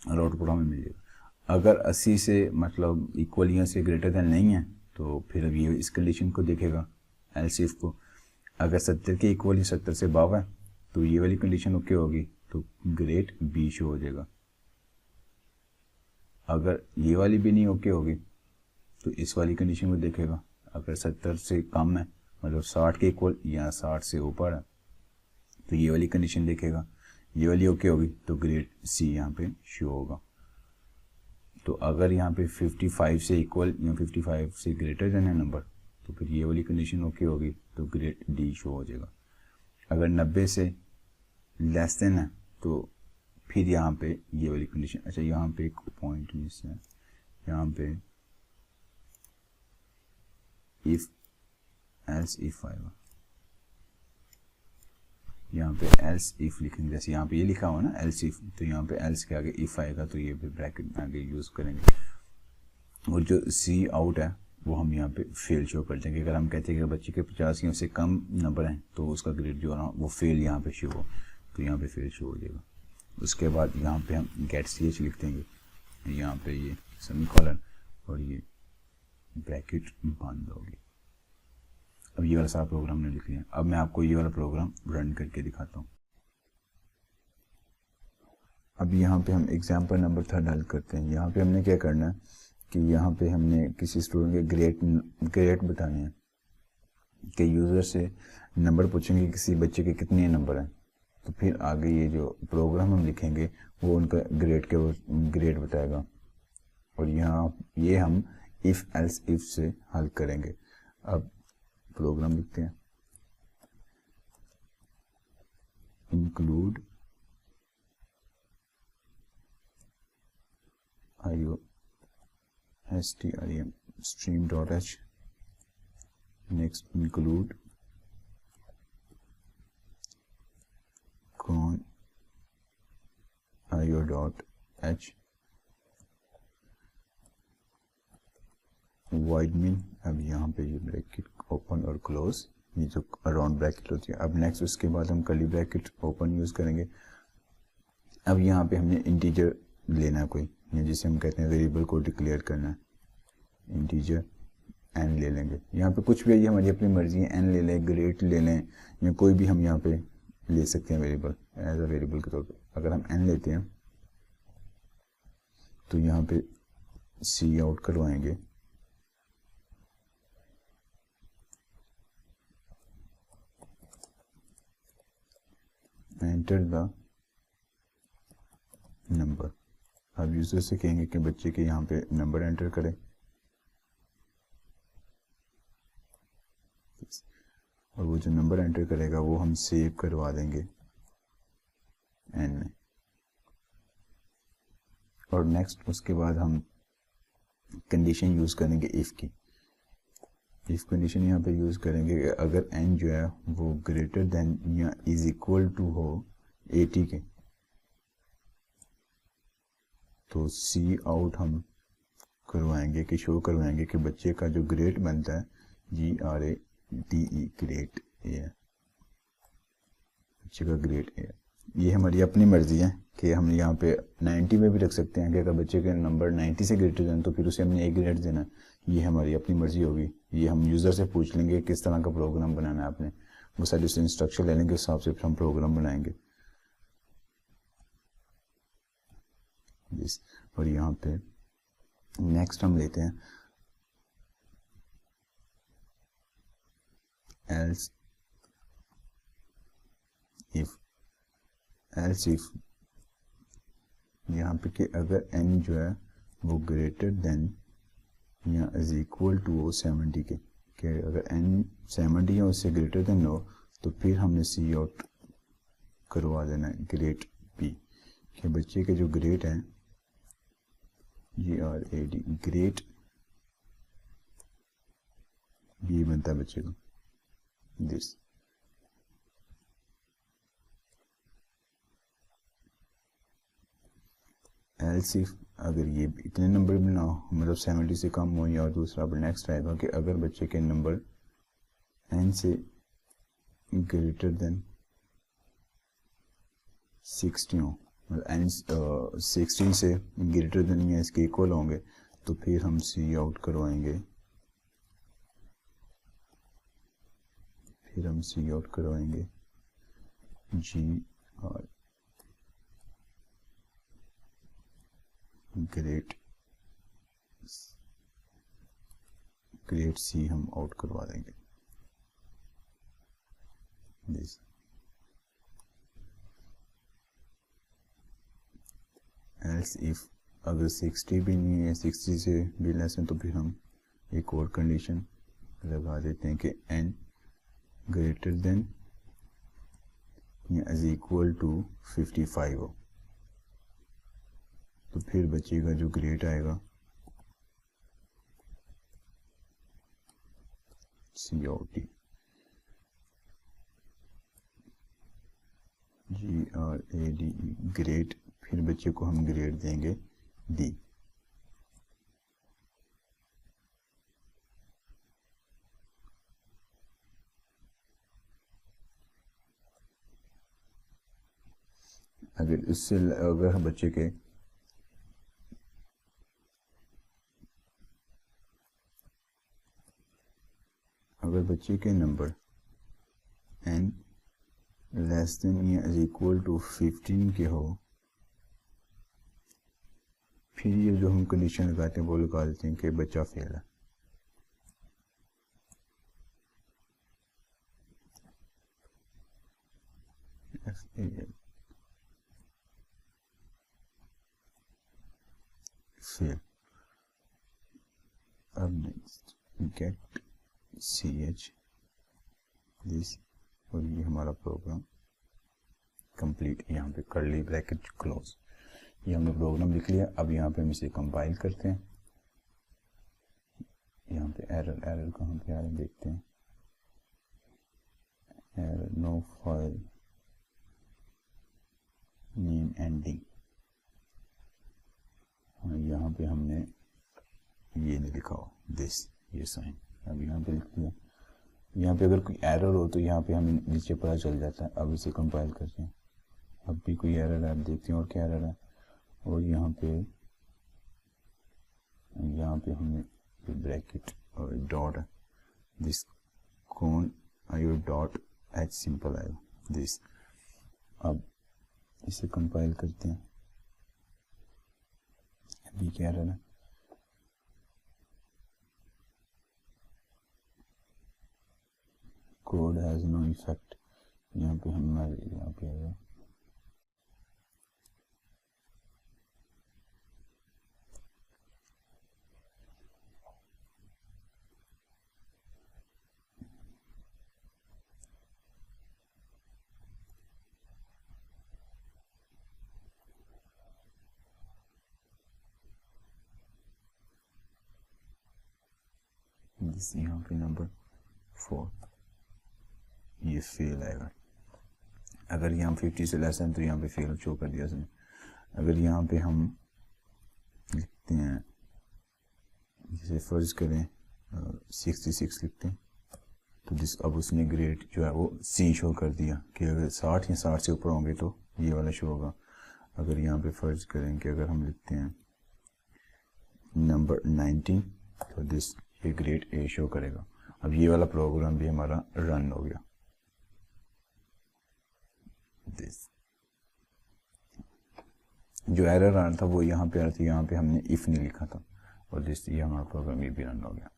और आउटपुट हमें मिल जाएगा। अगर 80 से मतलब इक्वल या से ग्रेटर देन नहीं है तो फिर अब ये इस कंडीशन को देखेगा एल्स इफ को। अगर 70 के इक्वल या 70 से अबव है तो ये वाली कंडीशन ओके होगी तो ग्रेड बी शो हो जाएगा। अगर ये वाली भी नहीं ओके होगी तो इस वाली कंडीशन को देखेगा। अगर 70 से कम है मतलब 60 के इक्वल या 60 से ऊपर है तो ये वाली कंडीशन देखेगा। ये वाली ओके होगी तो ग्रेड सी यहाँ पे शो होगा। तो अगर यहाँ पे 55 से इक्वल या 55 से ग्रेटर देन है नंबर तो फिर ये वाली कंडीशन ओके होगी तो ग्रेड डी शो हो जाएगा। अगर 90 से लेस देन है तो फिर यहाँ पे ये वाली कंडीशन, अच्छा यहाँ पे एक पॉइंट मिस है, यहाँ पे इफ एल्स इफ आएगा, यहाँ पे एल्स इफ लिखेंगे। जैसे यहाँ पे ये लिखा हुआ ना एल्स इफ, तो यहाँ पे एल्स के आगे इफ आएगा तो ये भी ब्रैकेट में आगे यूज़ करेंगे। और जो सी आउट है वो हम यहाँ पे फेल शो कर देंगे। अगर हम कहते हैं कि बच्चे के 50 या से कम नंबर हैं तो उसका ग्रेड जो है ना वो फेल यहाँ पे शो हो, तो यहाँ पे फेल शो हो जाएगा। उसके बाद यहाँ पे हम गेट सी एच लिख देंगे, यहाँ पे ये सेमी कॉलन और ये ब्रैकेट बंद होगी। अब ये वाला सारा प्रोग्राम ने लिख लिया। अब मैं आपको ये वाला प्रोग्राम रन करके दिखाता हूँ। अब यहाँ पे हम एग्जाम्पल नंबर 3 डाल करते हैं। यहाँ पे हमने क्या करना है कि यहाँ पे हमने किसी स्टूडेंट के ग्रेड बताने हैं कि यूज़र से नंबर पूछेंगे किसी बच्चे के कितने नंबर हैं, तो फिर आगे ये जो प्रोग्राम हम लिखेंगे वो उनका ग्रेड बताएगा। और यहाँ ये हम इफ़ एल्स इफ से हल करेंगे। अब प्रोग्राम लिखते हैं, include strim stream.h, next include con io.h wide mean. अब यहाँ पे ये ब्रैकेट ओपन और क्लोज, ये जो अराउंड ब्रैकेट होती है। अब नेक्स्ट उसके बाद हम कर्ली ब्रैकेट ओपन यूज़ करेंगे। अब यहाँ पे हमने इंटीजर लेना है कोई, या जिसे हम कहते हैं वेरिएबल को डिक्लेयर करना है, इंटीजर n ले लेंगे। यहाँ पे कुछ भी है, ये हमारी अपनी मर्जी है, n ले लें, ग्रेड ले लें, या कोई भी हम यहाँ पे ले सकते हैं वेरिएबल एज अ वेरिएबल के तौर पे। अगर हम n लेते हैं तो यहाँ पे सी आउट करवाएंगे, एंटर द नंबर। अब यूजर से कहेंगे कि बच्चे के यहाँ पे नंबर एंटर करें, और वो जो नंबर एंटर करेगा वो हम सेव करवा देंगे एन में। और नेक्स्ट उसके बाद हम कंडीशन यूज़ करेंगे इफ़ की। इफ़ कंडीशन यहाँ पे यूज़ करेंगे कि अगर एन जो है वो ग्रेटर देन या इज इक्वल टू हो 80 के, तो सी आउट हम करवाएंगे कि शो करवाएंगे कि बच्चे का जो ग्रेड बनता है GRADE ग्रेड ए है, बच्चे का ग्रेड ए है। ये हमारी अपनी मर्जी है कि हम यहाँ पे 90 में भी रख सकते हैं कि अगर बच्चे के नंबर 90 से ग्रेटर हैं तो फिर उसे हमने ए ग्रेड देना है। ये हमारी अपनी मर्जी होगी। ये हम यूज़र से पूछ लेंगे किस तरह का प्रोग्राम बनाना है आपने, वो सारी उससे इंस्ट्रक्शन ले लेंगे, उस हिसाब से फिर हम प्रोग्राम बनाएंगे। और यहाँ पे नेक्स्ट हम लेते हैं else if यहाँ पे कि अगर n जो है वो ग्रेटर देन या इज इक्वल टू हो 70 के, कि अगर n 70 या उससे ग्रेटर देन हो तो फिर हमने सी आउट करवा देना है ग्रेड बी, कि बच्चे के जो ग्रेड है GRAD ग्रेड बी बनता है बच्चे को दिस। एल्स इफ अगर ये इतने नंबर भी ना हो, मतलब 70 से कम हो, या दूसरा अब नेक्स्ट आएगा कि अगर बच्चे के नंबर n से ग्रेटर देन 60 हो, मतलब n 16 से ग्रेटर देन या इसके इक्वल होंगे, तो फिर हम सी आउट करवाएंगे, ग्रेड सी हम आउट करवा देंगे दिस। एल्स इफ अगर 60 भी नहीं है, 60 से भी लेस है, तो फिर हम एक और कंडीशन लगा देते हैं कि n ग्रेटर देन या इज इक्वल टू 55 हो, तो फिर बच्चे का जो ग्रेड आएगा COT GRADE ग्रेड, फिर बच्चे को हम ग्रेड देंगे D। अगर इससे अगर बच्चे के अगर बच्चे के नंबर n लेस देन या इक्वल टू 15 के हो, फिर ये जो हम कंडीशन लगाते हैं वो लगा देते हैं कि बच्चा फेल है। फेल। अब नेक्स्ट गेट ch दिस, और ये हमारा प्रोग्राम कंप्लीट। यहाँ पे कर्ली ब्रैकेट क्लोज, ये हमने प्रोग्राम लिख लिया। अब यहाँ पे हम इसे कंपाइल करते हैं। यहाँ पे एरर कहाँ पे आ रहे हैं देखते हैं। Error no file name ending, हाँ यहाँ पे हमने ये नहीं लिखा हो दिस, ये साइन। अब यहाँ पे लिख दिया। यहाँ पे अगर कोई एरर हो तो यहाँ पे हमें नीचे पता चल जाता है। अब इसे कंपाइल करते हैं। अब भी कोई एरर है, आप देखते हैं और क्या एरर है। और यहाँ पे हमने ब्रैकेट और डॉट दिस कौन आयो डॉट एच सिंपल आयो दिस। अब इसे कंपाइल करते हैं। अभी क्या एरर है, कोड हैज नो इफेक्ट। यहाँ पे हमारे यहाँ पे आएगा दिस, यहाँ पे नंबर 4 ये फेल आएगा। अगर यहाँ 50 से लेस है तो यहाँ पे फेल शो कर दिया उसने। अगर यहाँ पे हम लिखते हैं, जैसे फर्ज करें 66 लिखते हैं, तो जिस अब उसने ग्रेड जो है वो C शो कर दिया कि अगर 60 या 60 से ऊपर होंगे तो ये वाला शो होगा। अगर यहाँ पे फर्ज करें कि अगर हम लिखते हैं नंबर 19 तो दिस ये ग्रेड A शो करेगा। अब ये वाला प्रोग्राम भी हमारा रन हो गया। दिस जो एरर आ रहा था वो यहाँ पे आ रहा था, यहाँ पे हमने इफ नहीं लिखा था, और दिस ये हमारा प्रोग्राम ये भी रन हो गया।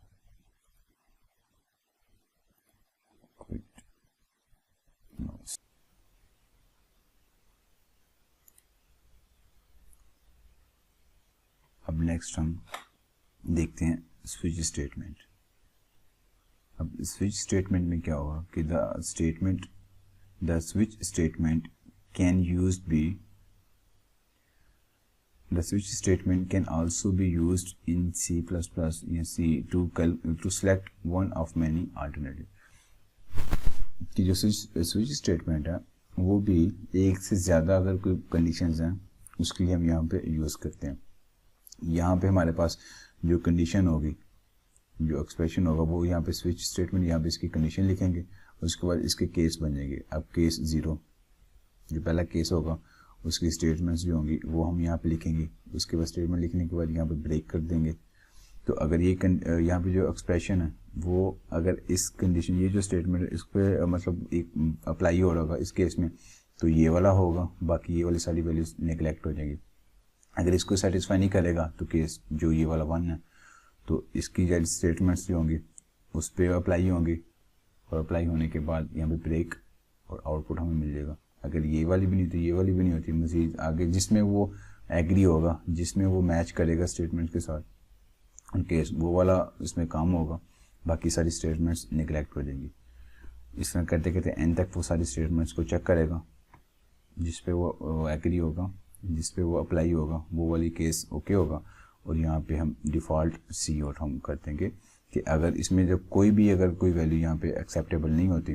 अब नेक्स्ट हम देखते हैं स्विच स्टेटमेंट। अब स्विच स्टेटमेंट में क्या होगा कि the switch statement can also be used in C++ या C to select one of many alternative। कि जो स्विच स्टेटमेंट है वो भी एक से ज़्यादा अगर कोई कंडीशंस हैं उसके लिए हम यहाँ पे यूज़ करते हैं। यहाँ पे हमारे पास जो कंडीशन होगी, जो एक्सप्रेशन होगा, वो यहाँ पे स्विच स्टेटमेंट, यहाँ पे इसकी कंडीशन लिखेंगे, उसके बाद इसके केस बनेंगे। अब केस 0 जो पहला केस होगा उसकी स्टेटमेंट्स जो होंगी वो हम यहाँ पे लिखेंगे। उसके बाद स्टेटमेंट लिखने के बाद यहाँ पे ब्रेक कर देंगे। तो अगर ये यहाँ पे जो एक्सप्रेशन है वो अगर इस कंडीशन, ये जो स्टेटमेंट है इस पर मतलब एक अप्लाई हो रहा होगा इस केस में, तो ये वाला होगा, बाकी ये वाली सारी वैल्यूज नेगलेक्ट हो जाएगी। अगर इसको सेटिस्फाई नहीं करेगा तो केस जो ये वाला 1 है तो इसकी जो स्टेटमेंट्स जो होंगी उस पर अप्लाई होंगी, और अप्लाई होने के बाद यहाँ पे ब्रेक और आउटपुट हमें मिल जाएगा। अगर ये वाली भी नहीं तो ये वाली भी नहीं होती, मज़ीद आगे जिसमें वो एग्री होगा, जिसमें वो मैच करेगा स्टेटमेंट के साथ, केस वो वाला इसमें काम होगा, बाकी सारी स्टेटमेंट्स निगलेक्ट हो जाएंगी। इस तरह करते करते एंड तक वो सारी स्टेटमेंट्स को चेक करेगा, जिस पे वो एग्री होगा, जिस पे वो अप्लाई होगा वो वाली केस ओके होगा। और यहाँ पे हम डिफ़ॉल्ट सी आउट हम कर देंगे कि अगर इसमें जब अगर कोई वैल्यू यहाँ पे एक्सेप्टेबल नहीं होती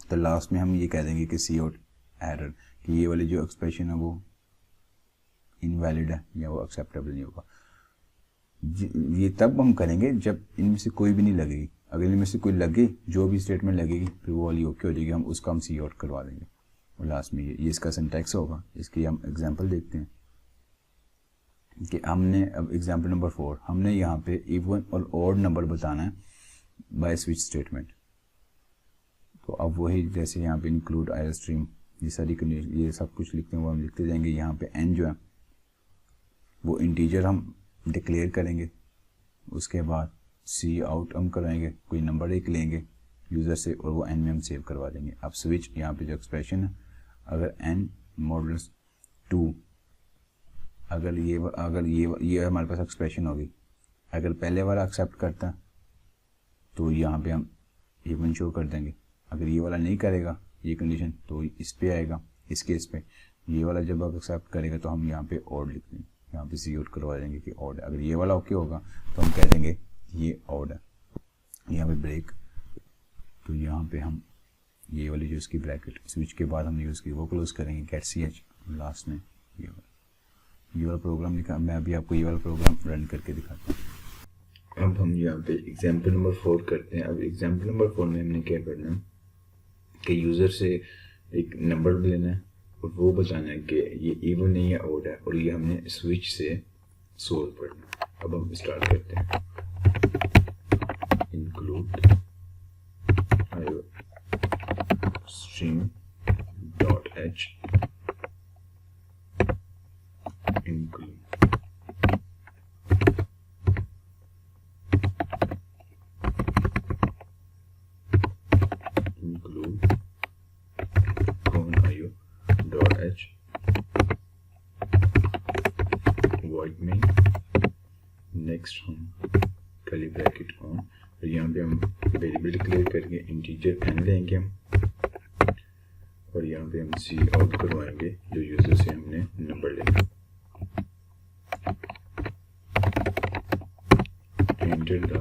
तो लास्ट में हम ये कह देंगे कि सी आउट एरर, कि ये वाली जो एक्सप्रेशन है वो इनवैलिड है या वो एक्सेप्टेबल नहीं होगा। ये तब हम करेंगे जब इनमें से कोई भी नहीं लगेगी। अगर इनमें से कोई लगे, जो भी स्टेटमेंट लगेगी फिर वो वाली ओके हो जाएगी, हम उसका हम सी आउट करवा देंगे। और लास्ट में ये इसका सिंटैक्स होगा। इसकी हम एग्जांपल देखते हैं कि हमने अब एग्जांपल नंबर 4 हमने यहाँ पे इवन और ऑड नंबर बताना है बाय स्विच स्टेटमेंट। तो अब वही जैसे यहाँ पे इंक्लूड आयर स्ट्रीम, ये सारी कंडीशन, ये सब कुछ लिखते हैं वो हम लिखते जाएंगे। यहाँ पे n जो है वो इंटीजर हम डिक्लेयर करेंगे, उसके बाद सी आउट हम कराएंगे, कोई नंबर एक लेंगे यूज़र से और वो n में हम सेव करवा देंगे। अब स्विच यहाँ पे जो एक्सप्रेशन है, अगर n मॉडल्स 2, अगर ये हमारे पास एक्सप्रेशन होगी, अगर पहले वाला एक्सेप्ट करता है तो यहाँ पे हम इवन शो कर देंगे। अगर ये वाला नहीं करेगा ये कंडीशन तो इस पे आएगा, इस केस पे ये वाला जब आप एक्सेप्ट करेगा तो हम यहाँ पे ऑड लिख देंगे, यहाँ पे सी आउट करवा देंगे कि ऑड है। अगर ये वाला ओके होगा तो हम कह देंगे ये ऑड है, यहाँ पे ब्रेक। तो यहाँ पे हम ये वाली जो इसकी ब्रैकेट स्विच के बाद हमने यूज़ की वो क्लोज करेंगे, गेट सी एच लास्ट में ये वाला प्रोग्राम लिखा। मैं अभी आपको ये वाला प्रोग्राम रन करके दिखाता हूँ। अब हम यहाँ पे एग्जाम्पल नंबर 4 करते हैं। अब एग्जाम्पल नंबर 4 में हमने क्या करना है कि यूज़र से एक नंबर लेना है और वो बताना है कि ये इवन है या ऑड है, और ये हमने स्विच से सोल्व करना है। अब हम स्टार्ट करते हैं, include stream dot H include void main, next हम कर्ली ब्रैकेट ऑन, और यहाँ पे हम वेरिएबल डिक्लेयर करके इंटीजर n लेंगे हम, और यहाँ पे हम सी आउट करवाएंगे जो यूजर से हमने नंबर लेना। एंटर द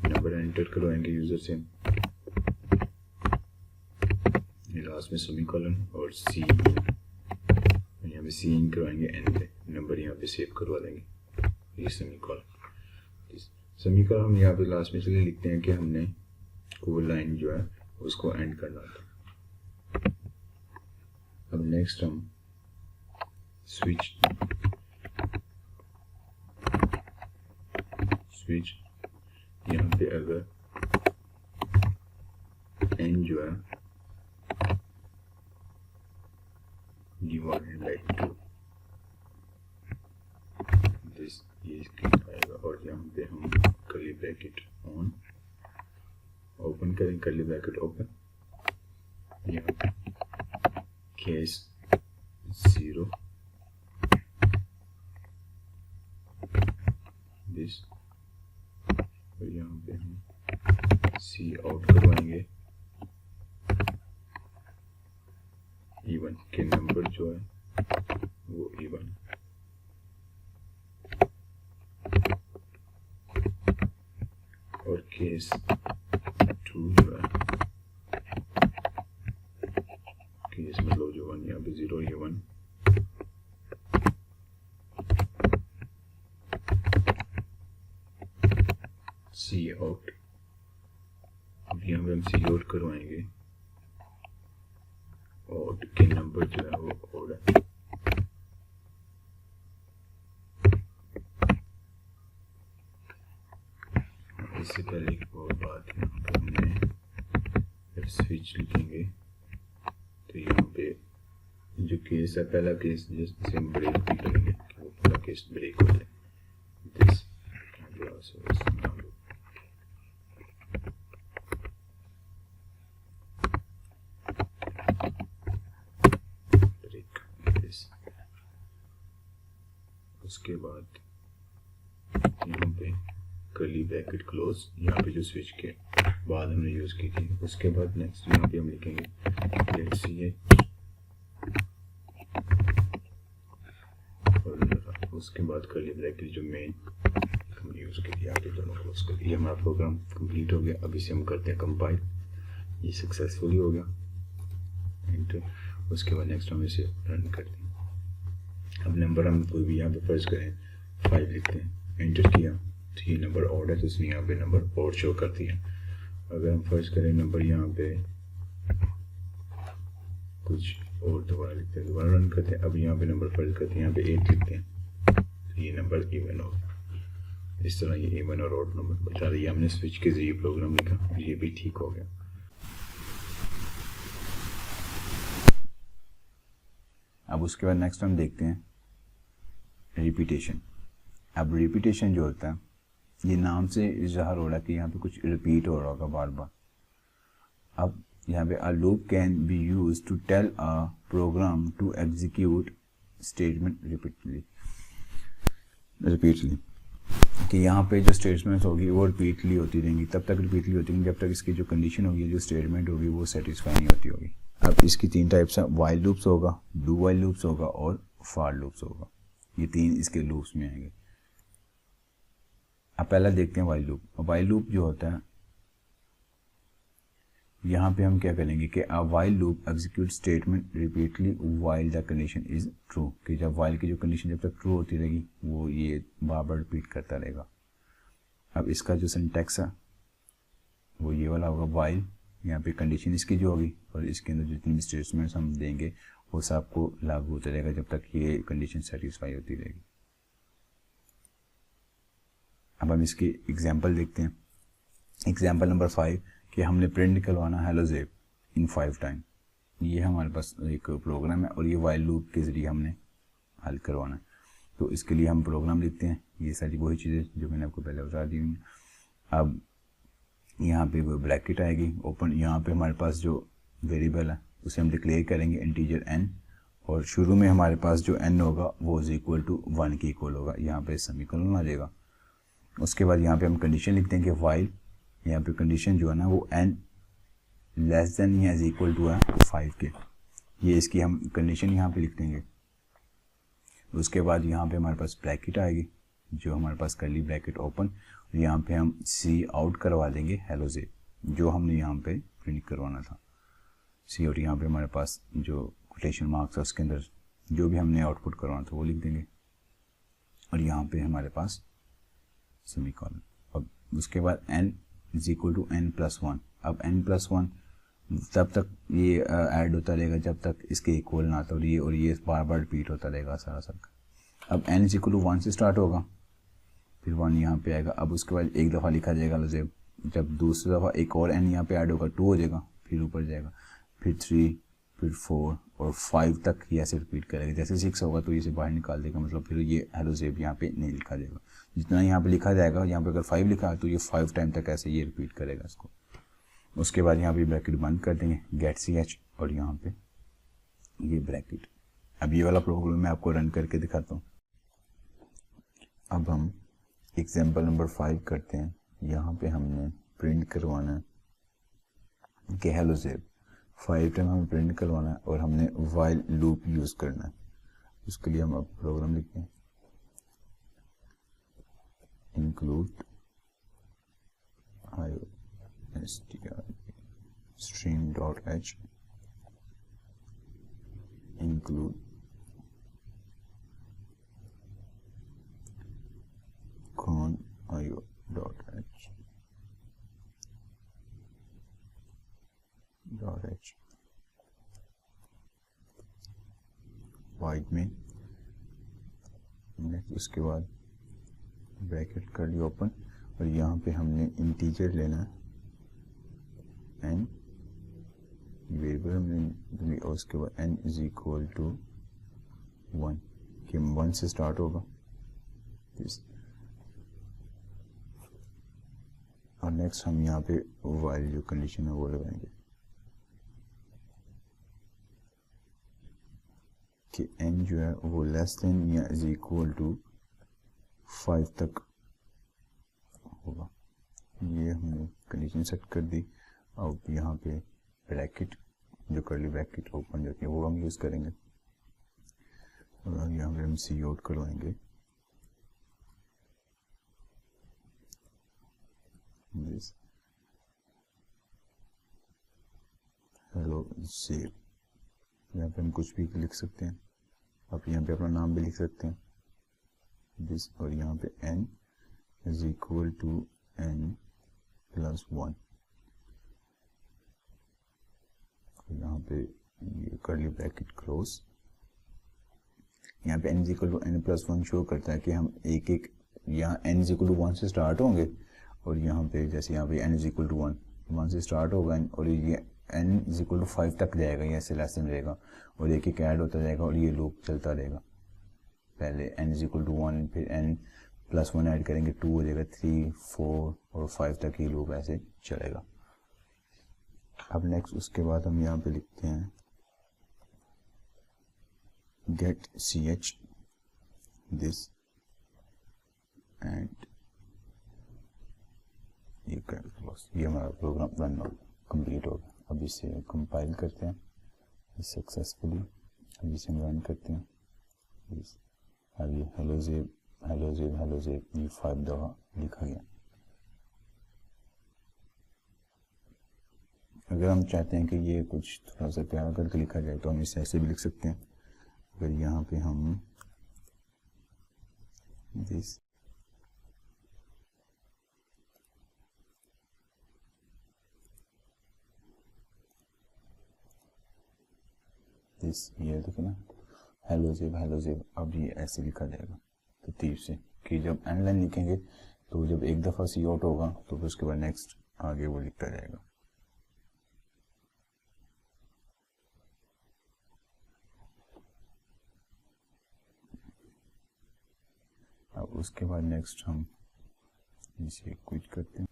नंबर एंटर करवाएंगे यूजर से, लास्ट में सेमीकोलन और सी, यहाँ पे सी इन करवाएंगे एन पे, नंबर यहाँ पे सेव करवा देंगे, ये सेमीकोलन हम यहाँ पे लास्ट में इसलिए लिखते हैं कि हमने वो लाइन जो है उसको एंड करना था। अब नेक्स्ट हम स्विच यहाँ पे अगर एन जो है divided by 2 दिस ये स्क्रीन आएगा, और यहाँ पे हम कर्ली ब्रैकेट ऑन ओपन करें, कर्ली ब्रैकेट ओपन, यहाँ केस 0 दिस, और यहाँ पे हम सी आउट करवाएंगे इवन के नंबर जो है वो इवन, और केस 2 जो है केस मतलब जो 1 यहाँ पे 0 ये 1, सी आउट, अब यहाँ पे हम सी आउट करवाएंगे और के नंबर जो है वो ऑड है। इससे पहले एक और बात, यहाँ पे हमने जब स्विच लिखेंगे तो यहाँ पे जो केस है, पहला केस जैसे हम ब्रेक भी करेंगे कि वो पूरा केस ब्रेक हो जाए, दिस उसके बाद यहाँ पे कर्ली ब्रैकेट क्लोज, यहाँ पे जो स्विच के बाद हमने यूज़ की थी। उसके बाद नेक्स्ट यहाँ पे हम लिखेंगे लेट सी एच, और उसके बाद कर्ली ब्रैकेट जो मेन हमने यूज़ की थी यहाँ पे दोनों क्लोज कर दिया। हमारा प्रोग्राम कंप्लीट हो गया। अब इसे हम करते हैं कंपाइल, ये सक्सेसफुली हो गया एंटर। उसके बाद नेक्स्ट हम इसे रन करते हैं। अब नंबर हम कोई भी यहाँ पे फर्ज करें 5 लिखते हैं, एंटर किया तो ये नंबर ऑड है तो उसने यहाँ पे नंबर ऑड शो कर दिया। अगर हम फर्ज करें नंबर यहाँ पे कुछ और दोबारा लिखते हैं, दोबारा रन करते हैं। अब यहाँ पे नंबर फर्ज करते हैं, यहाँ पे 8 लिखते हैं तो ये नंबर इवन होगा। इस तरह ये इवन और ऑड नंबर बता रही है। हमने स्विच के जरिए प्रोग्राम लिखा, ये भी ठीक हो गया। अब उसके बाद नेक्स्ट हम देखते हैं रिपीटेशन। अब रिपीटेशन जो होता है, ये नाम से इज़हार हो रहा है कि यहाँ पे कुछ रिपीट हो रहा होगा बार बार। अब यहाँ पे a loop can be used to tell a program to execute statement repeatedly कि यहाँ पे जो स्टेटमेंट्स होगी वो रिपीटली होती रहेंगी, तब तक रिपीटली होती रहेंगी जब तक इसकी जो कंडीशन होगी, जो स्टेटमेंट होगी वो सेटिस्फाई नहीं होती होगी। अब इसकी तीन टाइप्स हैं, वाइल लूप्स होगा, डू वाइल लूप्स होगा और फॉर लूप्स होगा। ये तीन इसके लूप्स में आएंगे। अब पहला देखते हैं वाइल लूप। वाइल लूप जो होता है, यहाँ पे हम क्या करेंगे कि अ while loop execute statement repeatedly while the condition is true, कि जब वाइल की जो कंडीशन जब तक ट्रू होती रहेगी वो ये बार बार रिपीट करता रहेगा। अब इसका जो सिंटैक्स है वो ये वाला होगा, वाइल यहाँ पे कंडीशन इसकी जो होगी और इसके अंदर जितनी भी स्टेटमेंट्स हम देंगे वो सबको लागू होता रहेगा जब तक ये कंडीशन सेटिस्फाई होती रहेगी। अब हम इसकी एग्जाम्पल देखते हैं। एग्जाम्पल नंबर 5 कि हमने प्रिंट निकलवाना हेलो ज़ेब इन 5 टाइम। ये हमारे पास एक प्रोग्राम है और ये वाइल लूप के ज़रिए हमने हल करवाना है। तो इसके लिए हम प्रोग्राम लिखते हैं। ये सारी वही चीज़ें जो मैंने आपको पहले बता दी हुई। अब यहाँ पे वो ब्रैकेट आएगी ओपन, यहाँ पे हमारे पास जो वेरिएबल है उसे हम डिक्लेयर करेंगे इंटीजर n, और शुरू में हमारे पास जो n होगा वो इज इक्वल टू 1 के इक्वल होगा। यहाँ पे सेमीकोलन आ जाएगा। उसके बाद यहाँ पे हम कंडीशन लिखते हैं कि वाइल, यहाँ पे कंडीशन जो है ना वो n लेस देन या इज इक्वल टू है 5 के। ये इसकी हम कंडीशन यहाँ पे लिख देंगे। उसके बाद यहाँ पे हमारे पास ब्रैकेट आएगी, जो हमारे पास करली ब्रैकेट ओपन, और यहाँ पे हम सी आउट करवा देंगे हेलो ज़ेब, जो हमने यहाँ पे प्रिंट करवाना था सी, और यहाँ पे हमारे पास जो कोटेशन मार्क्स है उसके अंदर जो भी हमने आउटपुट करवाना था वो लिख देंगे, और यहाँ पे हमारे पास सेमीकोलन। अब उसके बाद n is equal to n+1। अब n+1 तब तक ये ऐड होता रहेगा जब तक इसके इक्वल ना आता, और ये बार बार रिपीट होता रहेगा सारा सर्कल। अब n इज इक्वल टू 1 से स्टार्ट होगा, फिर 1 यहाँ पे आएगा। अब उसके बाद एक दफ़ा लिखा जाएगा ज़ेब, जब दूसरी दफ़ा एक और n यहाँ पे ऐड होगा 2 हो जाएगा, फिर ऊपर जाएगा, फिर 3, फिर 4 और 5 तक ये ऐसे रिपीट करेगा। जैसे 6 होगा तो इसे बाहर निकाल देगा, मतलब फिर ये हेलो ज़ेब यहाँ पे नहीं लिखा जाएगा। जितना यहाँ पे लिखा जाएगा, यहाँ पे अगर 5 लिखा है तो ये 5 टाइम तक ऐसे ये रिपीट करेगा इसको। उसके बाद यहाँ पे ब्रैकेट बंद कर देंगे गेट ch, और यहाँ पे ये ब्रैकेट। अब ये वाला प्रोग्राम मैं आपको रन करके दिखाता हूँ। अब हम एग्जाम्पल नंबर 5 करते हैं। यहाँ पे हमने प्रिंट करवाना है कि हेलो ज़ेब 5 टाइम हमें प्रिंट करवाना है, और हमने वाइल लूप यूज़ करना है। उसके लिए हम अब प्रोग्राम लिखते हैं include str_stream.h include con.io.h wide में। उसके बाद ब्रैकेट कर लिया ओपन, और यहाँ पे हमने इंटीजर लेना है n, वेरिएबल हमने, और उसके बाद n इज इक्वल टू 1 कि 1 से स्टार्ट होगा। और नेक्स्ट हम यहाँ पे वाइल जो कंडीशन है वो लगाएंगे कि n जो है वो लेस देन या इज इक्वल टू 5 तक होगा। ये हमने कंडीशन सेट कर दी। अब यहाँ पे ब्रैकेट, जो करली ब्रैकेट ओपन जाती है वो हम यूज़ करेंगे, और यहाँ पे हम सी आउट करवाएंगे दिस हेलो ज़ेब। यहाँ पे हम कुछ भी लिख सकते हैं, आप यहाँ पे अपना नाम भी लिख सकते हैं दिस, और यहाँ पे n is equal to n+1। यहाँ पे ये करली ब्रैकेट क्लोज। यहाँ पे n is equal to n+1 show करता है कि हम एक एक यहाँ n इज इक्वल टू 1 से स्टार्ट होंगे और यहाँ पे जैसे यहाँ पे n इज इक्वल टू 1 से स्टार्ट होगा और ये n इज इक्वल टू 5 तक जाएगा, ये ऐसे लेसन रहेगा और एक एक ऐड होता जाएगा और ये लूप चलता रहेगा। पहले n इज इक्वल टू 1, फिर n प्लस 1 ऐड करेंगे 2 हो जाएगा, 3, 4 और 5 तक ये लूप ऐसे चलेगा। अब नेक्स्ट उसके बाद हम यहाँ पे लिखते हैं गेट ch दिस एंड ये हमारा प्रोग्राम रन कंप्लीट हो गया। अब इसे कंपाइल करते हैं सक्सेसफुली। अब इसे हम रन करते हैं। अब ये हेलो जेब ये 5 दफ़ा लिखा गया। अगर हम चाहते हैं कि ये कुछ थोड़ा सा प्यारा करके लिखा जाए तो हम इसे ऐसे भी लिख सकते हैं। अगर यहाँ पे हम दिस ये देखो ना, हेलो जेब, अब ये ऐसे लिखा जाएगा तरतीब से कि जब एंड लाइन लिखेंगे तो जब एक दफ़ा सी आउट होगा तो फिर उसके बाद नेक्स्ट आगे वो लिखता जाएगा। अब उसके बाद नेक्स्ट हम इसे क्विट करते हैं।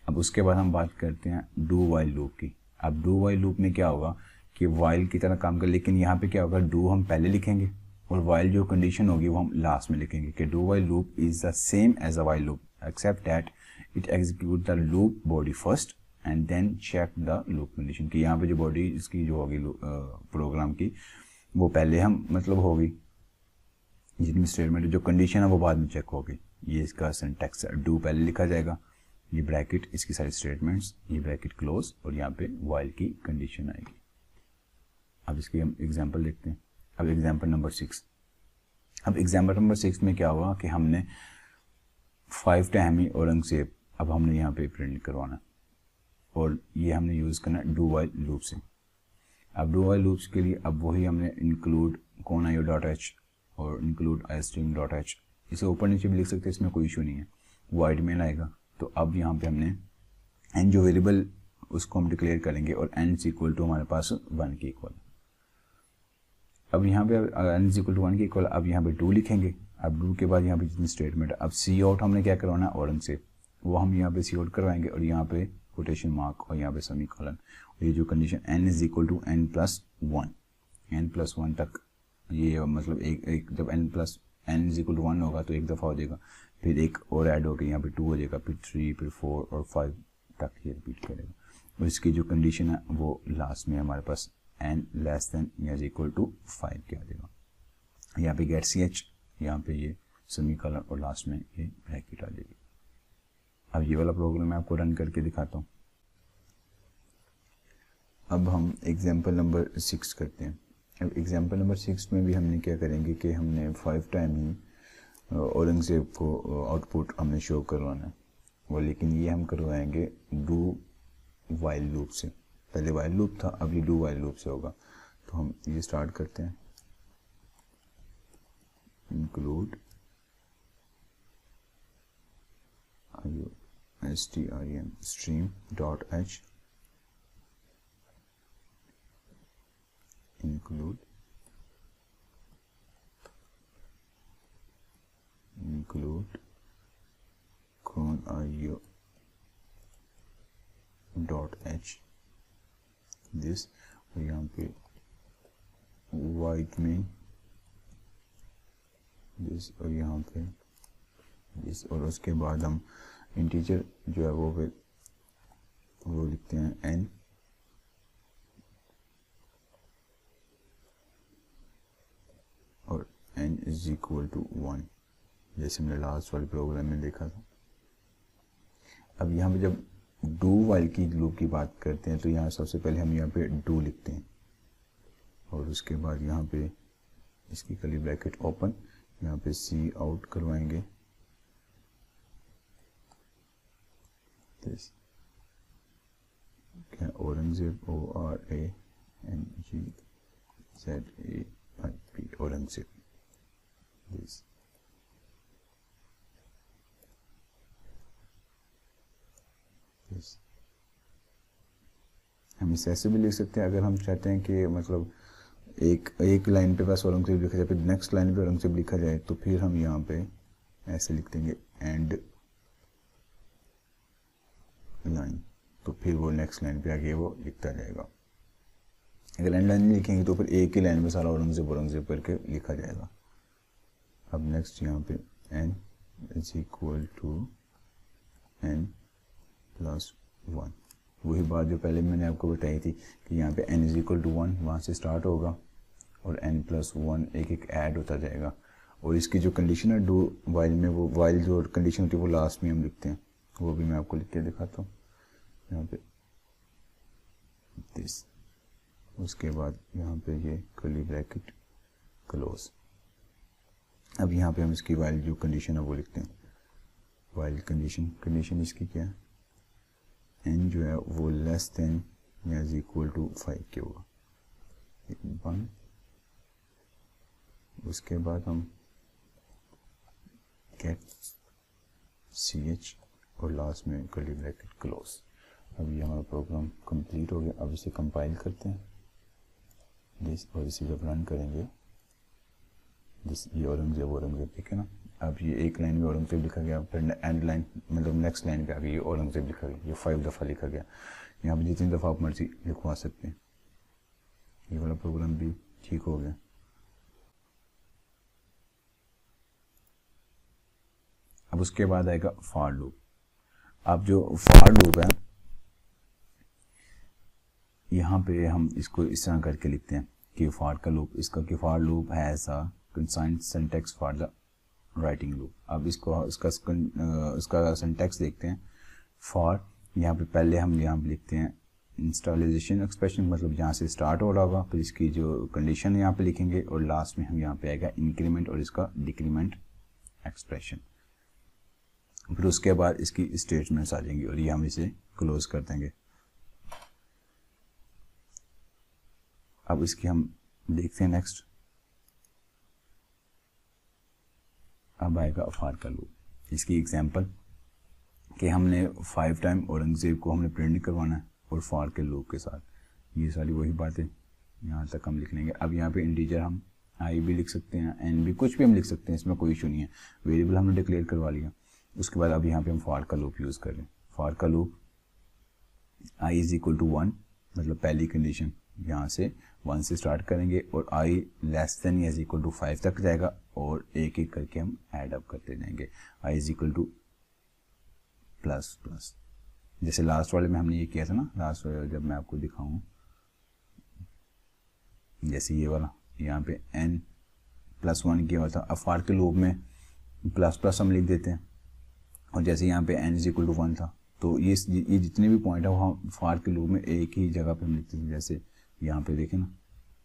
अब उसके बाद हम बात करते हैं डू वाइल लूप की। अब डू वाइल लूप में क्या होगा कि वाइल की तरह काम कर, लेकिन यहाँ पे क्या होगा, डू हम पहले लिखेंगे और वाइल जो कंडीशन होगी वो हम लास्ट में लिखेंगे कि do while loop is the same as a while loop except that it execute the loop body first and then check the loop condition. कि यहाँ पे जो बॉडी इसकी जो होगी प्रोग्राम की वो पहले हम मतलब होगी, जितनी स्टेटमेंट जो कंडीशन है वो बाद में चेक होगी। ये इसका सिंटैक्स है, डू पहले लिखा जाएगा, ये ब्रैकेट इसकी सारी स्टेटमेंट्स, ये ब्रैकेट क्लोज और यहाँ पे वाइल की कंडीशन आएगी। अब इसकी हम एग्जांपल देखते हैं। अब एग्जांपल नंबर 6। अब एग्जांपल नंबर 6 में क्या हुआ कि हमने 5 टाइम औरंगजेब अब हमने यहाँ पे प्रिंट करवाना और ये हमने यूज़ करना डू वाइल लूप से। अब डू वाइल लूप्स के लिए अब वही हमने इंक्लूड .io.h और इंक्लूड istring.h, इसे ऊपर नीचे भी लिख सकते हैं, इसमें कोई इशू नहीं है, वाइड मेल आएगा। तो अब यहाँ पे हमने n जो वेरिएबल उसको हम डिक्लेयर करेंगे और n इज इक्वल टू हमारे पास 1 के इक्वल। अब यहाँ पे n इज इक्वल टू 1 के इक्वल, अब यहाँ पे 2 लिखेंगे। अब 2 के बाद यहाँ पे जितनी स्टेटमेंट है, अब सी आउट हमने क्या करवाना है औरंग से, वो हम यहाँ पे सी आउट करवाएंगे और यहाँ पे कोटेशन मार्क और यहाँ पे सेमी कॉलन। ये जो condition n is equal to n plus 1 तक, ये मतलब एक जब n इज इक्वल टू 1 होगा तो एक दफ़ा हो जाएगा, फिर एक और ऐड होकर यहाँ पे 2 हो जाएगा, फिर 3, फिर 4 और 5 तक ये रिपीट करेगा। और इसकी जो कंडीशन है वो लास्ट में हमारे पास n लेस देन या इक्वल टू 5 के आ जाएगा। यहाँ पे गेट ch, यहाँ पे ये सेमी कॉलन और लास्ट में ये ब्रैकेट आ जाएगी। अब ये वाला प्रोग्राम मैं आपको रन करके दिखाता हूँ। अब हम एग्जाम्पल नंबर 6 करते हैं। अब एग्जाम्पल नंबर 6 में भी हमने क्या करेंगे कि हमने 5 टाइम ही औरंगजेब को आउटपुट हमने शो करवाना है वो, लेकिन ये हम करवाएंगे डू वाइल लूप से। पहले वाइल लूप था, अब ये डू वाइल लूप से होगा। तो हम ये स्टार्ट करते हैं, include string.h include .io.h this और यहाँ पे वाइट में दिस और यहाँ पे दिस और उसके बाद हम इंटीजर जो है वो लिखते हैं n और n इज इक्वल टू 1, जैसे हमने लास्ट वाले प्रोग्राम में देखा था। अब यहाँ पे जब डू वाइल की लूप की बात करते हैं तो यहाँ सबसे पहले हम यहाँ पे डू लिखते हैं और उसके बाद यहाँ पे इसकी कर्ली ब्रैकेट ओपन, यहाँ पे सी आउट करवाएंगे दिस क्या Aurangzeb ORANGZAB P Aurangzeb this हम इसे ऐसे भी लिख सकते हैं अगर हम चाहते हैं कि मतलब एक लाइन पे बस औरंगजेब लिखा जाए, फिर नेक्स्ट लाइन पे औरंगजेब लिखा जाए, तो फिर हम यहाँ पे ऐसे लिख देंगे एंड लाइन, तो फिर वो नेक्स्ट लाइन पे आगे वो लिखता जाएगा। अगर एंड लाइन लिखेंगे तो फिर एक ही लाइन में सारा औरंगजेब औरंगजेब करके लिखा जाएगा। अब नेक्स्ट यहाँ पे n is equal to n plus 1, वही बात जो पहले मैंने आपको बताई थी कि यहाँ पे n इज इक्वल टू 1 वहाँ से स्टार्ट होगा और n प्लस 1 एक एक ऐड होता जाएगा। और इसकी जो कंडीशन है डू वाइल में, वो वाइल जो कंडीशन होती है वो लास्ट में हम लिखते हैं, वो भी मैं आपको लिख के दिखाता हूँ यहाँ पे दिस, उसके बाद यहाँ पे ये कर्ली ब्रैकेट क्लोज। अब यहाँ पे हम इसकी वाइल जो कंडीशन है वो लिखते हैं, वाइल कंडीशन इसकी क्या है, n जो है वो लेस देन या इज इक्वल टू 5 के होगा 1, उसके बाद हम गेट ch और लास्ट में कर्ली ब्रैकेट क्लोज। अब ये हमारा प्रोग्राम कंप्लीट हो गया। अब इसे कंपाइल करते हैं दिस, और इसे जब रन करेंगे दिस, ये औरंगजेब ठीक है ना। अब ये एक लाइन में औरंगजेब लिखा गया, फिर एंड लाइन मतलब नेक्स्ट लाइन पे आगे ये औरंगजेब लिखा गया, ये 5 दफ़ा लिखा गया। यहाँ पे जितनी दफ़ा आप मर्जी लिखवा सकते हैं। ये वाला प्रोग्राम भी ठीक हो गया। अब उसके बाद आएगा फॉर लूप। अब जो फॉर लूप है यहाँ पे हम इसको इस तरह करके लिखते हैं कि फॉर का लूप, इसका कि for loop has a concise syntax for the writing loop. अब इसका सिंटैक्स देखते हैं। फॉर यहाँ पे पहले हम यहाँ पे लिखते हैं इंस्टॉलाइजेशन एक्सप्रेशन, मतलब यहाँ से स्टार्ट हो रहा होगा, फिर इसकी जो कंडीशन यहाँ पे लिखेंगे और लास्ट में हम यहाँ पे आएगा इंक्रीमेंट और इसका डिक्रीमेंट एक्सप्रेशन। फिर उसके बाद इसकी स्टेटमेंट्स आ जाएंगी और ये हम इसे क्लोज कर देंगे। अब इसकी हम देखते हैं नेक्स्ट। अब आएगा फॉर का लूप। इसकी एग्जांपल कि हमने 5 टाइम औरंगजेब को हमने प्रिंट करवाना है और फॉर के लूप के साथ, ये सारी वही बातें यहाँ तक हम लिख लेंगे। अब यहाँ पे इंटीजर हम आई भी लिख सकते हैं, एन भी, कुछ भी हम लिख सकते हैं, इसमें कोई इशू नहीं है। वेरिएबल हमने डिक्लेयर करवा लिया। उसके बाद अब यहाँ पे हम फॉर का लूप यूज़ कर रहे हैं। फॉर का loop i is equal to 1, मतलब पहली कंडीशन यहाँ से 1 से स्टार्ट करेंगे और आई लेस देन या इज इक्वल टू 5 तक जाएगा और एक एक करके हम ऐड अप करते जाएंगे। I is equal to plus plus, जैसे लास्ट वाले में हमने ये किया था ना, लास्ट वाले जब मैं आपको दिखाऊं, जैसे ये वाला यहाँ पे n प्लस 1 किया हुआ था। अब फॉर के लूप में प्लस प्लस हम लिख देते हैं और जैसे यहाँ पे n इज इक्वल टू 1 था तो ये जितने भी पॉइंट है वो हम फॉर के लूप में एक ही जगह पे हम लिखते थे। जैसे यहाँ पे देखें ना,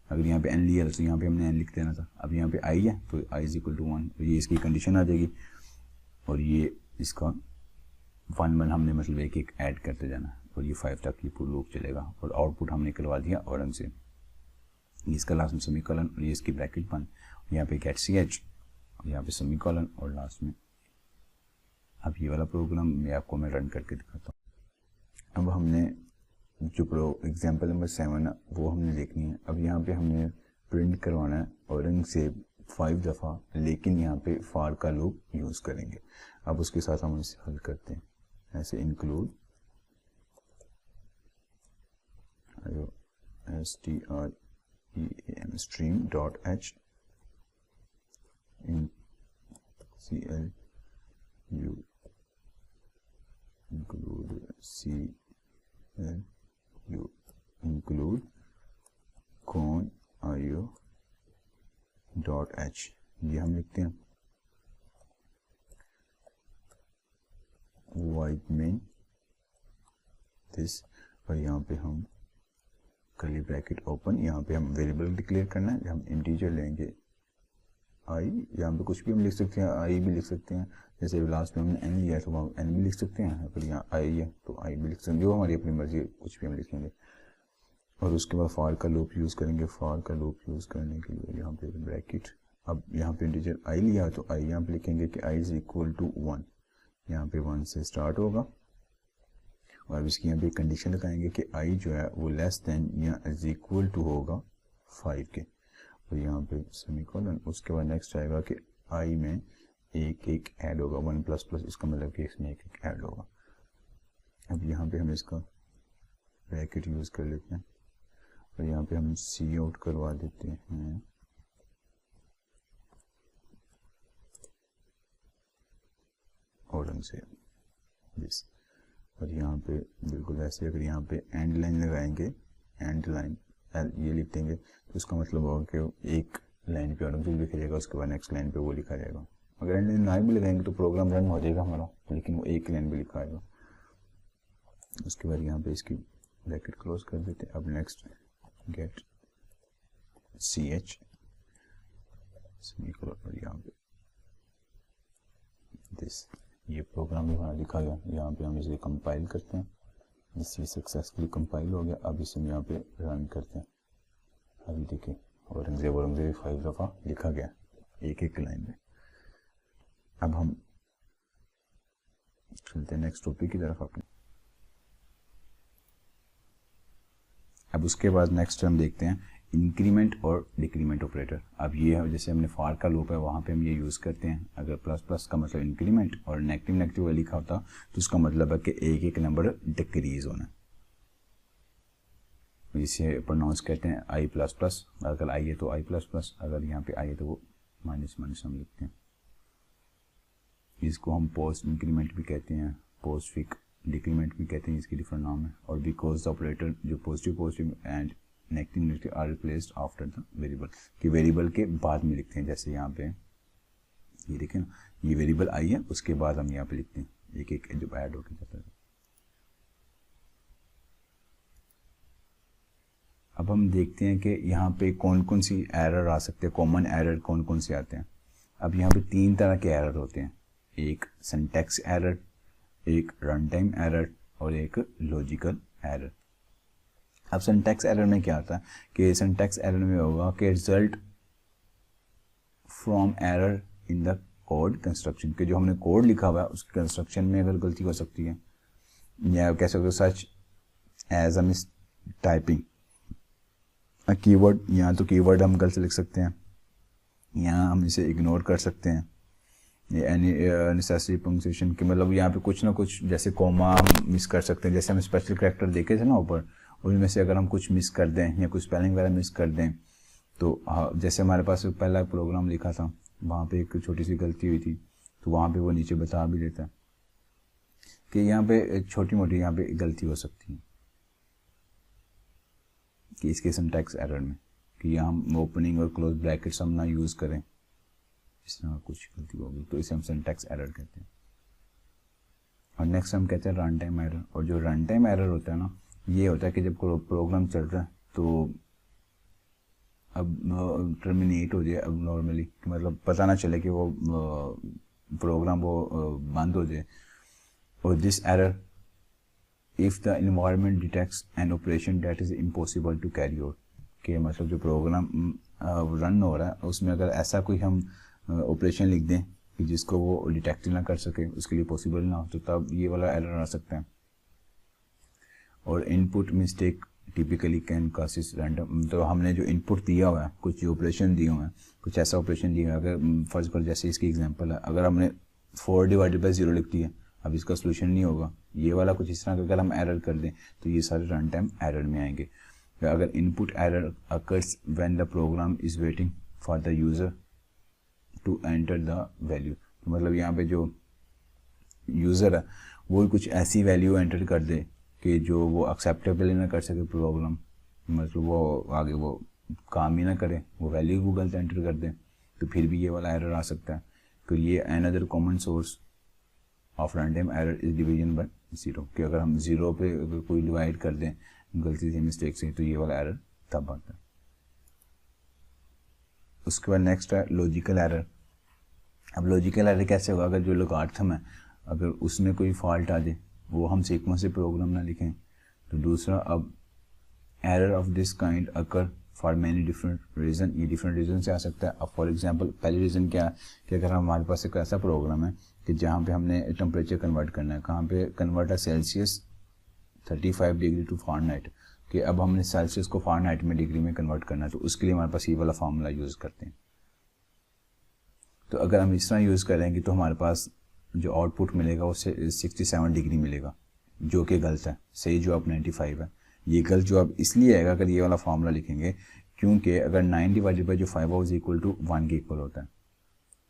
अगर यहाँ पे n लिया तो यहाँ पे हमने n लिख देना था। अब यहाँ पे i है तो i इज इक्वल टू 1, तो ये इसकी कंडीशन आ जाएगी और ये इसका 1 हमने मतलब एक एक ऐड करते जाना और ये 5 तक ये पूरा लूप चलेगा। और आउटपुट हमने करवा दिया औरंगजेब, इसका लास्ट में सेमीकोलन और ये इसकी ब्रैकेट बंद, यहाँ पे गेट ch और यहाँ पे सेमीकोलन और लास्ट में। अब ये वाला प्रोग्राम मैं रन करके दिखाता हूँ। अब हमने जो एग्जाम्पल नंबर 7 है वो हमने देखनी है। अब यहाँ पे हमने प्रिंट करवाना है औरंगजेब 5 दफ़ा, लेकिन यहाँ पे फॉर का लूप यूज़ करेंगे। अब उसके साथ हम इसे हल करते हैं, ऐसे include stream dot h in clu include clu include con io dot h, ये हम लिखते हैं। वाइड मेन दिस, और यहाँ पे हम कर्ली ब्रैकेट ओपन, यहाँ पे हम वेरिएबल डिक्लेयर करना है। हम इंटीजर लेंगे आई, यहाँ पे कुछ भी हम लिख सकते हैं, आई भी लिख सकते हैं। जैसे लास्ट में हमने एन लिया तो हम एन भी लिख सकते हैं, फिर यहाँ आई है तो आई भी लिख सकते हैं, जो हमारी अपनी मर्जी कुछ भी हम लिखेंगे। और उसके बाद फॉर का लूप यूज़ करेंगे। फॉर का लूप यूज़ करने के लिए यहाँ पे ब्रैकेट, अब यहाँ पे इंटीजर आई लिया तो आई यहाँ पे लिखेंगे कि आई इज़ इक्वल टू 1, यहाँ पे 1 से स्टार्ट होगा और अब इसकी यहाँ पे कंडीशन लगाएंगे कि आई जो है वो लेस देन या इज इक्वल टू होगा 5 के, और यहाँ पे सेमीकोलन। उसके बाद नेक्स्ट आएगा कि आई में एक एक ऐड होगा, 1 प्लस प्लस, इसका मतलब कि इसमें एक एक ऐड होगा। अब यहाँ पे हम इसका ब्रैकेट यूज़ कर लेते हैं और यहाँ पे हम सी आउट करवा देते हैं दिस, और यहाँ पे बिल्कुल ऐसे अगर यहाँ पे एंड लाइन लगाएंगे, एंड लाइन ये लिख देंगे तो उसका मतलब होगा कि एक लाइन पे ऑर्डर लिखा जाएगा, उसके बाद नेक्स्ट लाइन पे वो लिखा जाएगा। अगर एंड लाइन लाइन भी लगाएंगे तो प्रोग्राम रन हो जाएगा हमारा, लेकिन वो एक लाइन पे लिखा आएगा। उसके बाद यहाँ पे इसकी ब्रैकेट क्लोज कर देते हैं। अब नेक्स्ट गेट सी एच और यहाँ पे दिस, ये प्रोग्राम भी हमारा लिखा गया। यहाँ पे हम इसे कंपाइल करते हैं, जिससे सक्सेसफुली कंपाइल हो गया। अब इसे हम यहाँ पे रन करते हैं। अभी देखिए औरंगजेब 5 दफ़ा लिखा गया एक एक लाइन में। अब हम चलते हैं नेक्स्ट टॉपिक की तरफ अपने। अब उसके बाद नेक्स्ट हम देखते हैं इंक्रीमेंट और डिक्रीमेंट ऑपरेटर। अब ये है जैसे हमने फॉर का लूप है वहाँ पे हम ये यूज़ करते हैं। अगर प्लस प्लस का मतलब इंक्रीमेंट और नेगेटिव नेगेटिव लिखा होता तो उसका मतलब है कि एक एक नंबर डिक्रीज होना। इसे प्रोनाउंस कहते हैं आई प्लस प्लस, अगर आई है तो आई प्लस प्लस, अगर यहाँ पे आई है तो वो माइनस माइनस हम लिखते हैं। इसको हम पोस्ट इंक्रीमेंट भी कहते हैं, पोस्ट फिक डिक्रीमेंट भी कहते हैं, इसके डिफरेंट नाम है। और बिकॉज द ऑपरेटर जो positive and negative negative are replaced after the variable, कि वेरिएबल के बाद में लिखते हैं। जैसे यहाँ पे ये देखें ना, ये वेरिएबल आई है, उसके बाद हम यहाँ पे लिखते हैं एक एक जब ऐड होकर जाता है। अब हम देखते हैं कि यहाँ पे कौन कौन सी एरर आ सकते हैं, कॉमन एरर कौन कौन से आते हैं। अब यहाँ पे 3 तरह के एरर होते हैं, एक सिंटैक्स एरर, एक रन टाइम एरर और एक लॉजिकल एरर। अब सिंटैक्स एरर में क्या आता है कि सिंटैक्स एरर में होगा कि result from error in the code construction, के जो हमने कोड लिखा हुआ है उसके कंस्ट्रक्शन में अगर गलती हो सकती है, या कह सकते हो such as a miss typing keyword, यहाँ तो कीवर्ड हम गलत लिख सकते हैं, यहाँ हम इसे इग्नोर कर सकते हैं। एनी नेसेसरी पंक्चुएशन के मतलब यहाँ पे कुछ ना कुछ जैसे कोमा मिस कर सकते हैं। जैसे हम स्पेशल कैरेक्टर देखे थे ना ऊपर, उनमें से अगर हम कुछ मिस कर दें या कुछ स्पेलिंग वगैरह मिस कर दें तो जैसे हमारे पास पहला प्रोग्राम लिखा था वहाँ पे एक छोटी सी गलती हुई थी, तो वहाँ पे वो नीचे बता भी देता है कि यहाँ पे छोटी मोटी यहाँ पे गलती हो सकती है कि इसके सिंटैक्स एरर में, कि यहाँ हम ओपनिंग और क्लोज ब्रैकेट्स हम ना यूज़ करें, इस तरह कुछ गलती होगी तो इसे हम सिंटैक्स एरर कहते हैं। और नेक्स्ट हम कहते हैं रन टाइम एरर। और जो रन टाइम एरर होता है ना, ये होता है कि जब प्रोग्राम चल रहा है तो अब टर्मिनेट हो जाए अब नॉर्मली, मतलब पता ना चले कि वो प्रोग्राम वो बंद हो जाए। और this error if the environment detects an operation that is impossible to carry out, कि मतलब जो प्रोग्राम रन हो रहा है उसमें अगर ऐसा कोई हम ऑपरेशन लिख दें कि जिसको वो डिटेक्ट ना कर सके, उसके लिए पॉसिबल ना हो, तो तब ये वाला एरर आ सकता है। और input mistake typically can causes random, तो हमने जो इनपुट दिया हुआ है, कुछ जो ऑपरेशन दिए हुए हैं, कुछ ऐसा ऑपरेशन दिया है, अगर फर्ज पर जैसे इसकी एग्जांपल है, अगर हमने 4/0 लिख दिया, अब इसका सोल्यूशन नहीं होगा, ये वाला कुछ इस तरह का अगर हम एरर कर दें तो ये सारे रन टाइम एरर में आएंगे। अगर input error occurs when the program is waiting for the user to enter the value, तो मतलब यहाँ पे जो यूज़र है वो कुछ ऐसी वैल्यू एंटर कर दे कि जो वो एक्सेप्टेबल ही ना कर सके प्रोग्राम, मतलब वो आगे वो काम ही ना करे, वो वैल्यू को गलत एंटर कर दे, तो फिर भी ये वाला एरर आ सकता है। तो ये another common source of run time error is division bye 0, कि अगर हम 0 पे अगर कोई डिवाइड कर दें गलती से मिस्टेक से तो ये वाला एरर तब आता है। उसके बाद नेक्स्ट है लॉजिकल एरर। अब लॉजिकल एरर कैसे होगा, अगर जो लोगारिथम है अगर उसमें कोई फॉल्ट आ जाए, वो हम सीक्वेंस से प्रोग्राम ना लिखें। तो दूसरा, अब error of this kind occur for many different reason, ये डिफरेंट रीज़न से आ सकता है। अब फॉर एग्जांपल पहली रीज़न क्या है कि अगर हमारे पास एक ऐसा प्रोग्राम है कि जहाँ पे हमने टेम्परेचर कन्वर्ट करना है, कहाँ पे कन्वर्ट है सेल्सियस 35 डिग्री टू फ़ारेनहाइट, कि अब हमने सेल्सियस को फ़ारेनहाइट में डिग्री में कन्वर्ट करना है, तो उसके लिए हमारे पास ये वाला फार्मूला यूज़ करते हैं। तो अगर हम इस तरह यूज़ करेंगे तो हमारे पास जो आउटपुट मिलेगा उससे 67 डिग्री मिलेगा, जो कि गलत है। सही जवाब 95 है। ये गलत जवाब इसलिए आएगा अगर ये वाला फार्मूला लिखेंगे, क्योंकि अगर 9 डिवाइडेड बाई जो 5 इज इक्वल टू 1 के इक्वल होता है।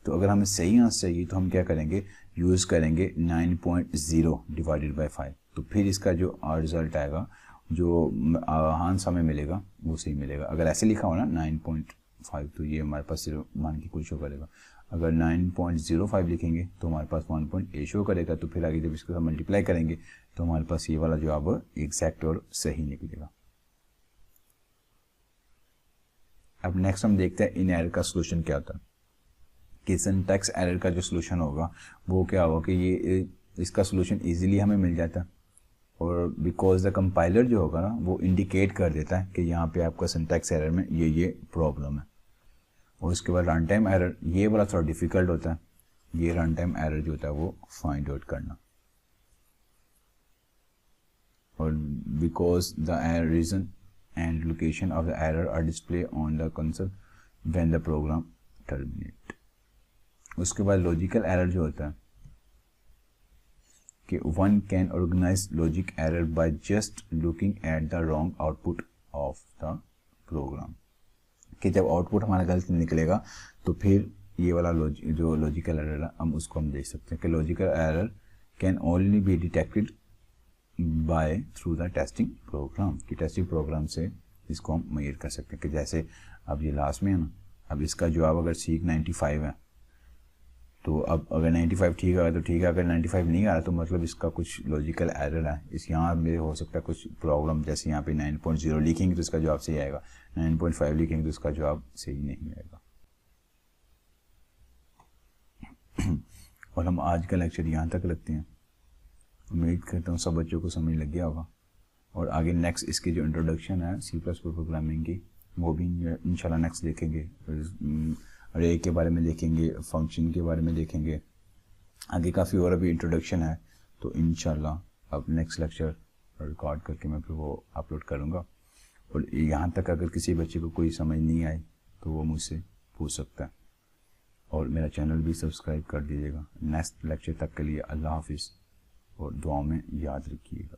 तो अगर हमें सही आंसर चाहिए तो हम क्या करेंगे, यूज़ करेंगे 9.0 डिवाइडेड बाई 5। तो फिर इसका जो रिज़ल्ट आएगा, जो आंसर हमें मिलेगा वो सही मिलेगा। अगर ऐसे लिखा हो ना 9.5 तो ये हमारे पास सिर्फ मान की कुछ शो करेगा। अगर 9.05 लिखेंगे तो हमारे पास 1.8 शो करेगा। तो फिर आगे जब इसको मल्टीप्लाई करेंगे तो हमारे पास ये वाला जवाब एग्जैक्ट और सही निकलेगा। अब नेक्स्ट हम देखते हैं इन एरर का सोल्यूशन क्या होता है। कि सिंटैक्स एरर का जो सोल्यूशन होगा वो क्या होगा कि ये इसका सोल्यूशन इजीली हमें मिल जाता है, और बिकॉज द कंपाइलर जो होगा ना वो इंडिकेट कर देता है कि यहाँ पे आपका सिंटैक्स एरर में ये प्रॉब्लम है। और उसके बाद रन टाइम एरर, ये वाला थोड़ा डिफिकल्ट होता है, ये रन टाइम एरर जो होता है वो फाइंड आउट करना। और because the error reason and location of the error are display on the console when the program terminate. उसके बाद लॉजिकल एरर जो होता है कि one can organize logic error by just looking at the wrong output of the program, कि जब आउटपुट हमारा गलत निकलेगा तो फिर ये वाला जो लॉजिकल एरर है हम देख सकते हैं कि logical error can only be detected by through the testing program, कि टेस्टिंग प्रोग्राम से इसको हम मेजर कर सकते हैं। कि जैसे अब ये लास्ट में है ना, अब इसका जवाब अगर सीक 95 है तो अब अगर 95 ठीक है तो ठीक है, अगर 95 नहीं आ रहा तो मतलब इसका कुछ लॉजिकल एरर है। इस यहाँ में हो सकता है कुछ प्रॉब्लम, जैसे यहाँ पे 9.0 लिखेंगे तो इसका जवाब सही आएगा, 9.5 लिखेंगे तो इसका जवाब सही नहीं आएगा। और हम आज का लेक्चर यहाँ तक रखते हैं। उम्मीद करता हूँ सब बच्चों को समझ लग गया होगा। और आगे नेक्स्ट इसकी जो इंट्रोडक्शन है C++ प्रोग्रामिंग की वो भी इंशाल्लाह नेक्स्ट देखेंगे। अरे के बारे में देखेंगे, फंक्शन के बारे में देखेंगे, आगे काफ़ी और अभी इंट्रोडक्शन है। तो इंशाल्लाह अब नेक्स्ट लेक्चर रिकॉर्ड करके मैं फिर वो अपलोड करूँगा। और यहाँ तक अगर किसी बच्चे को कोई समझ नहीं आई तो वो मुझसे पूछ सकता है। और मेरा चैनल भी सब्सक्राइब कर दीजिएगा। नेक्स्ट लेक्चर तक के लिए अल्लाह हाफिज़, और दुआ में याद रखिएगा।